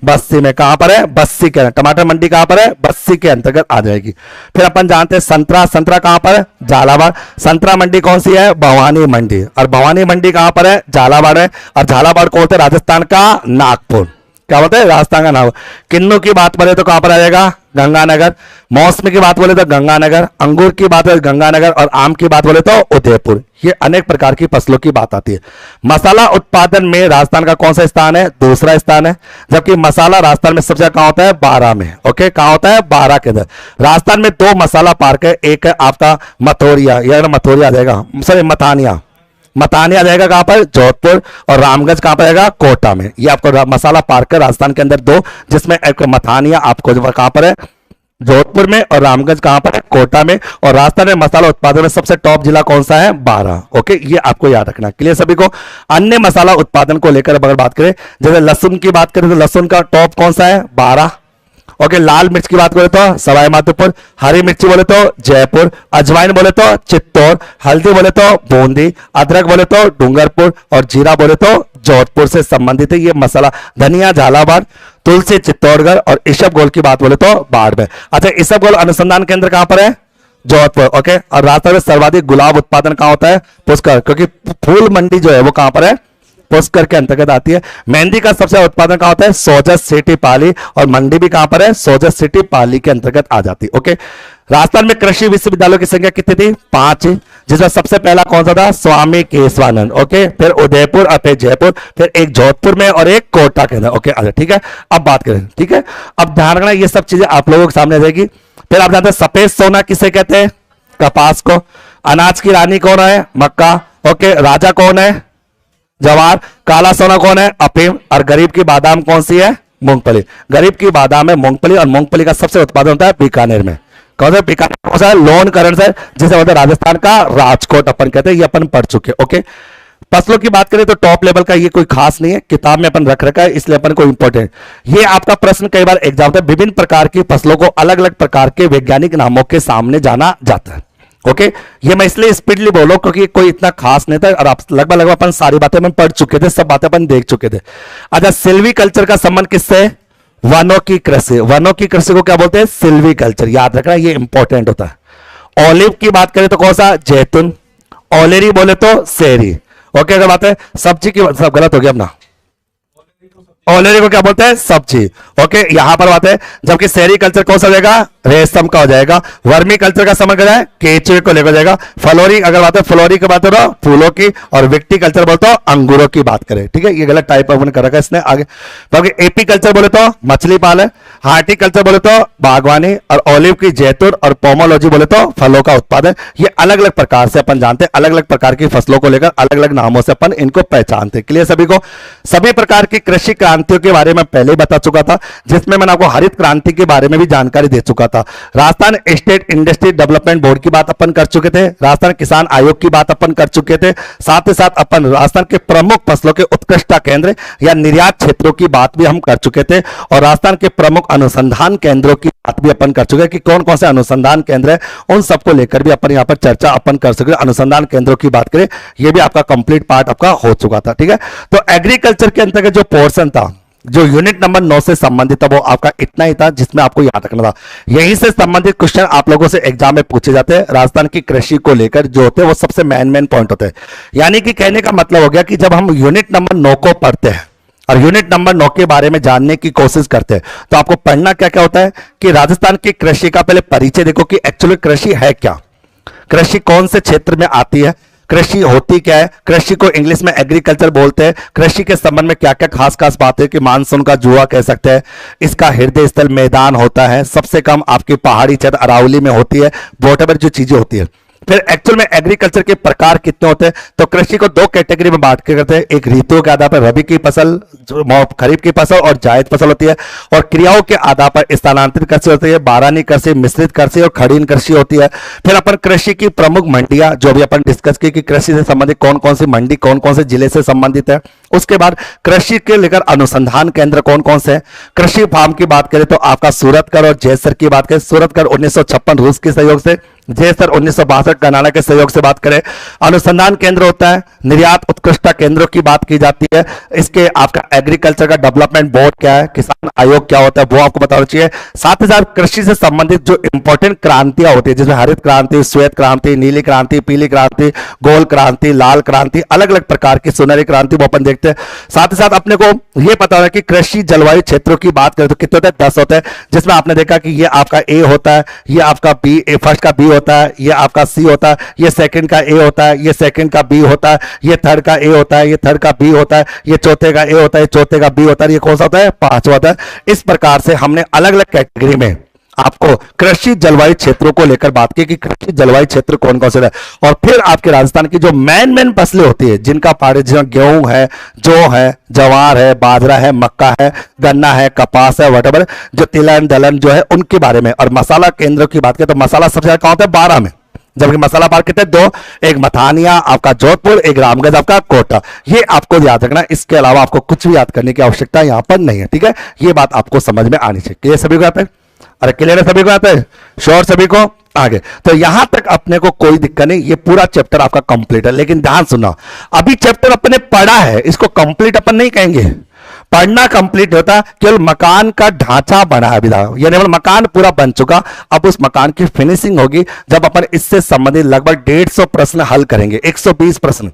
बस्सी में। कहां पर है? बस्सी के। टमाटर मंडी कहां पर है? बस्सी के अंतर्गत आ जाएगी। फिर अपन जानते हैं संतरा। संतरा कहां पर है? झालावाड़। संतरा मंडी कौन सी है? भवानी मंडी। और भवानी मंडी कहां पर है? झालावाड़ है। और झालावाड़ कौन सा? राजस्थान का नागपुर। क्या बोलते हैं? राजस्थान का नागपुर। किन्नू की बात बोले तो कहां पर आ जाएगा? गंगानगर। मौसमी की बात बोले तो गंगानगर। अंगूर की बात बोले गंगानगर। और आम की बात बोले तो उदयपुर। ये अनेक प्रकार की फसलों की बात आती है। मसाला उत्पादन में राजस्थान का कौन सा स्थान है? दूसरा स्थान है। जबकि मसाला राजस्थान में सबसे ज्यादा कहां होता है? 12 में। ओके, कहां होता है? 12 के अंदर। राजस्थान में 2 मसाला पार्क है। एक है आपका मथोरिया, या मथोरिया आ जाएगा, सॉरी मथानिया। मतानिया आ जाएगा कहां पर? जोधपुर। और रामगंज कहां पर आएगा? कोटा में। ये आपको मसाला पार्क है राजस्थान के अंदर 2, जिसमें एक मथानिया आपको कहां पर है? जोधपुर में। और रामगंज कहां पर है? कोटा में। और राजस्थान में मसाला उत्पादन में सबसे टॉप जिला कौन सा है? 12। ओके, ये आपको याद रखना। क्लियर सभी को? अन्य मसाला उत्पादन को लेकर अगर बात करें, जैसे लहसुन की बात करें तो लहसुन का टॉप कौन सा है? 12। ओके, लाल मिर्च की बात बोले तो सवाई माधोपुर। हरी मिर्ची बोले तो जयपुर। अजवाइन बोले तो चित्तौड़। हल्दी बोले तो बूंदी। अदरक बोले तो डूंगरपुर। और जीरा बोले तो जोधपुर से संबंधित है ये मसाला। धनिया झालावाड़। तुलसी चित्तौड़गढ़। और ईसबगोल की बात बोले तो बाड़मेर। अच्छा, ईसबगोल अनुसंधान केंद्र कहां पर है? जोधपुर। ओके, और राजस्थान में सर्वाधिक गुलाब उत्पादन कहां होता है? पुष्कर। क्योंकि फूल मंडी जो है वो कहां पर है? पुष्कर के अंतर्गत आती है। मेहंदी का सबसे उत्पादन कहां होता है? सोजत सिटी पाली। और मंडी भी कहां पर है? सोजत सिटी पाली के अंतर्गत आ जाती है। ओके, राजस्थान में कृषि विश्वविद्यालयों की संख्या कितनी थी? 5, जिसमें सबसे पहला कौन सा था? स्वामी केशवानंद। ओके, फिर उदयपुर और फिर जयपुर, फिर एक जोधपुर में और एक कोटा के अंदर। ओके, अच्छा ठीक है, अब बात करें। ठीक है, अब ध्यान रखना ये सब चीजें आप लोगों के सामने रहेगी। फिर आप जानते हैं सफेद सोना किसे कहते हैं? कपास को। अनाज की रानी कौन है? मक्का। ओके, राजा कौन है? जवार। काला सोना कौन है? अफीम। और गरीब की बादाम कौन सी है? मूंगफली। गरीब की बादाम है मूंगफली, और मूंगफली का सबसे उत्पादन होता है बीकानेर में। कौन सा? बीकानेर। कौन सा है? लोन करंट है, जिसे बोलते हैं राजस्थान का राजकोट अपन कहते हैं, ये अपन पढ़ चुके। ओके, फसलों की बात करें तो टॉप लेवल का ये कोई खास नहीं है, किताब में अपन रख रखा है, इसलिए अपन को इंपॉर्टेंट। ये आपका प्रश्न कई बार एग्जाम में विभिन्न प्रकार की फसलों को अलग अलग प्रकार के वैज्ञानिक नामों के सामने जाना जाता है। ओके, ये मैं इसलिए स्पीडली बोलो क्योंकि कोई इतना खास नहीं था, और आप लगभग अपन सारी बातें अपन पढ़ चुके थे, सब बातें अपन देख चुके थे। अच्छा, सिल्वी कल्चर का संबंध किससे? वनों की कृषि। वनों की कृषि को क्या बोलते हैं? सिल्वी कल्चर। याद रखना, ये इंपॉर्टेंट होता है। ऑलिव की बात करें तो कौन सा? जैतून। ऑलेरी बोले तो सेरी। ओके, अगर बात है सब्जी की, सब गलत हो गया अपना। ऑलेरी को क्या बोलते हैं? सब्जी। ओके, यहां पर बात है, जबकि शहरी कल्चर कौन सा हो जाएगा? रेशम का हो जाएगा। वर्मी कल्चर का समझ है केचुए को लेकर जाएगा। फ्लोरी, अगर बात है फ्लोरी की बात करो फूलों की, और विक्टी कल्चर बोलते हो अंगूरों की बात करें। ठीक है, ये गलत टाइप अपन कर रखा है इसने आगे। बाकी एपी कल्चर बोले तो मछली पाल है, हार्टी कल्चर बोले तो बागवानी, और ऑलिव की जैतून, और पोमोलॉजी बोले तो फलों का उत्पादन। ये अलग अलग प्रकार से अपन जानते हैं, अलग अलग प्रकार की फसलों को लेकर अलग अलग नामों से अपन इनको पहचानते हैं। क्लियर सभी को? सभी प्रकार की कृषि क्रांतियों के बारे में पहले ही बता चुका था, जिसमें मैंने आपको हरित क्रांति के बारे में भी जानकारी दे चुका था। Rajasthan state industry development board की बात अपन कर चुके थे, राजस्थान किसान आयोग की बात अपन कर चुके थे, साथ ही साथ अपन राजस्थान के प्रमुख फसलों के उत्कृष्टता केंद्र या निर्यात क्षेत्रों की बात भी हम कर चुके थे, और राजस्थान के प्रमुख अनुसंधान केंद्रों की बात भी अपन कर चुके हैं कि कौन कौन से अनुसंधान केंद्र है, उन सबको लेकर भी अपन यहां पर चर्चा अपन कर सके। अनुसंधान केंद्रों की बात करें, यह भी आपका कंप्लीट पार्ट आपका हो चुका था। ठीक है, तो एग्रीकल्चर के अंतर्गत जो पोर्शन था, जो यूनिट नंबर 9 से संबंधित था, वो आपका इतना ही था, जिसमें आपको याद रखना था। यहीं से संबंधित क्वेश्चन आप लोगों से एग्जाम में पूछे जाते हैं, राजस्थान की कृषि को लेकर जो होते हैं वो सबसे मेन पॉइंट होते हैं। यानी कि कहने का मतलब हो गया कि जब हम यूनिट नंबर 9 को पढ़ते हैं और यूनिट नंबर 9 के बारे में जानने की कोशिश करते हैं, तो आपको पढ़ना क्या क्या होता है कि राजस्थान की कृषि का पहले परिचय देखो कि एक्चुअली कृषि है क्या, कृषि कौन से क्षेत्र में आती है, कृषि होती क्या है, कृषि को इंग्लिश में एग्रीकल्चर बोलते हैं, कृषि के संबंध में क्या क्या खास खास बात है कि मानसून का जुआ कह सकते हैं, इसका हृदय स्थल मैदान होता है, सबसे कम आपकी पहाड़ी क्षेत्र अरावली में होती है, वॉटेवर जो चीजें होती है। फिर एक्चुअल में एग्रीकल्चर के प्रकार कितने होते हैं, तो कृषि को दो कैटेगरी में बांट के करते हैं, एक ऋतुओं के आधार पर रबी की फसल, खरीफ की फसल और जायद फसल होती है, और क्रियाओं के आधार पर स्थानांतरित कृषि होती है, बारानी कृषि, मिश्रित कृषि और खड़ीन कृषि होती है। फिर अपन कृषि की प्रमुख मंडियां जो भी अपन डिस्कस की कि कृषि से संबंधित कौन कौन सी मंडी कौन कौन से जिले से संबंधित है। उसके बाद कृषि के लेकर अनुसंधान केंद्र कौन कौन से हैं। कृषि फार्म की बात करें तो आपका सूरतगढ़ और जैसर की बात करें, सूरतगढ़ 1956 रूस के सहयोग से, जैसर 1962 कनाडा के सहयोग से बात करें। अनुसंधान केंद्र होता है, निर्यात उत्कृष्टता केंद्रों की बात की जाती है। इसके आपका एग्रीकल्चर का डेवलपमेंट बोर्ड क्या है, किसान आयोग क्या होता है, वो आपको बताना चाहिए। साथ ही साथ कृषि से संबंधित जो इंपॉर्टेंट क्रांतियां होती है, जिसमें हरित क्रांति, श्वेत क्रांति, नीली क्रांति, पीली क्रांति, गोल क्रांति, लाल क्रांति, अलग अलग प्रकार की सुनहरी क्रांति, वो अपन देखते हैं। साथ ही साथ अपने को यह पता है कि कृषि जलवायु क्षेत्रों की बात करें तो कितने होते हैं, 10 होते हैं, जिसमें आपने देखा कि ये आपका ए होता है, ये आपका बी, फर्स्ट का बी होता है, ये आपका सी होता है, ये सेकंड का ए होता है, ये सेकंड का बी होता है, ये थर्ड का ए होता है, ये थर्ड का बी होता है, ये चौथे का ए होता है, चौथे का बी होता है, ये कौन सा होता है, पांचवा होता है। इस प्रकार से हमने अलग अलग कैटेगरी में आपको कृषि जलवायु क्षेत्रों को लेकर बात की कि कृषि जलवायु क्षेत्र कौन कौन से है। और फिर आपके राजस्थान की जो मेन फसलें होती है, जिनका पारे गेहूं है, जौ है, जवार है, बाजरा है, मक्का है, गन्ना है, कपास है, वटेवर जो तिलहन दलहन जो है उनके बारे में। और मसाला केंद्रों की बात करें तो मसाला सबसे ज्यादा कहां होता है, 12 में, जबकि मसाला पार्क कितने, 2, एक मथानिया आपका जोधपुर, एक रामगढ़ आपका कोटा। ये आपको याद रखना, इसके अलावा आपको कुछ भी याद करने की आवश्यकता यहां पर नहीं है। ठीक है, ये बात आपको समझ में आनी चाहिए। क्लियर सभी को आता है? अरे क्लियर है सभी को आता है? श्योर सभी को? आगे तो यहां तक अपने को कोई दिक्कत नहीं, ये पूरा चैप्टर आपका कंप्लीट है। लेकिन ध्यान सुना, अभी चैप्टर अपने पढ़ा है, इसको कंप्लीट अपन नहीं कहेंगे। पढ़ना कंप्लीट होता, केवल मकान का ढांचा बना है अभी, यानी मकान पूरा बन चुका, अब उस मकान की फिनिशिंग होगी जब अपन इससे संबंधित लगभग 150 प्रश्न हल करेंगे, 120 प्रश्न।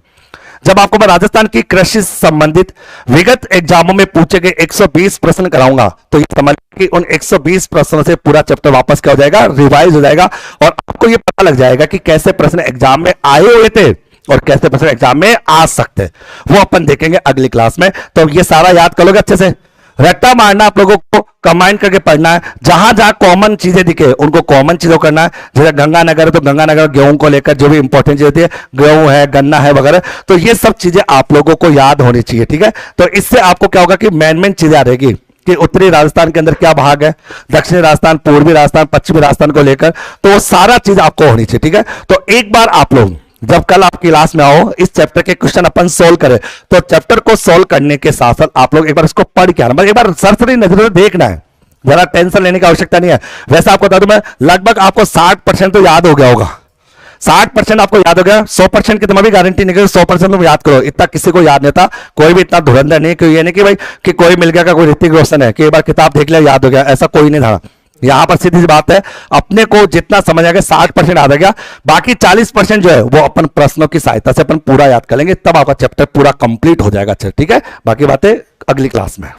जब आपको मैं राजस्थान की कृषि से संबंधित विगत एग्जामों में पूछे गए 120 प्रश्न कराऊंगा, तो ये समझ कि उन 120 प्रश्नों से पूरा चैप्टर वापस क्या हो जाएगा, रिवाइज हो जाएगा, और आपको ये पता लग जाएगा कि कैसे प्रश्न एग्जाम में आए हुए थे और कैसे प्रश्न एग्जाम में आ सकते हैं। वो अपन देखेंगे अगली क्लास में। तो ये सारा याद कर लोगे अच्छे से, रट्टा मारना आप लोगों को, कंबाइन करके पढ़ना है, जहां जहां कॉमन चीजें दिखे उनको कॉमन चीजों करना है। जैसे गंगानगर है तो गंगानगर गेहूं को लेकर जो भी इंपॉर्टेंट चीज होती है, गेहूं है, गन्ना है वगैरह, तो ये सब चीजें आप लोगों को याद होनी चाहिए। ठीक है, तो इससे आपको क्या होगा कि मेन चीजें आ रहेगी कि उत्तरी राजस्थान के अंदर क्या भाग है, दक्षिणी राजस्थान, पूर्वी राजस्थान, पश्चिमी राजस्थान को लेकर, तो वो सारा चीज आपको होनी चाहिए। ठीक है, तो एक बार आप लोग जब कल आप क्लास में आओ, इस चैप्टर के क्वेश्चन अपन सोल्व करें, तो चैप्टर को सोल्व करने के साथ साथ आप लोग एक बार इसको पढ़ के आना, एक बार सरसरी नजर से देखना है, जरा टेंशन लेने की आवश्यकता नहीं है। वैसे आपको बता दूं मैं, लगभग आपको 60% तो याद हो गया होगा, 60% आपको याद हो गया। 100% की तो मैं भी गारंटी नहीं करूं 100% तुम याद करो, इतना किसी को याद नहीं था, कोई भी इतना धुरंधर नहीं, कि ये नहीं कि भाई कि कोई मिल गया का कोई ऋतिक रोशन है कि एक बार किताब देख लिया याद हो गया, ऐसा कोई नहीं था। यहां पर सीधी सी बात है, अपने को जितना समझ आ गया 60% याद आ गया, बाकी 40% जो है वो अपन प्रश्नों की सहायता से अपन पूरा याद कर लेंगे, तब आपका चैप्टर पूरा कंप्लीट हो जाएगा। अच्छा ठीक है, बाकी बातें अगली क्लास में।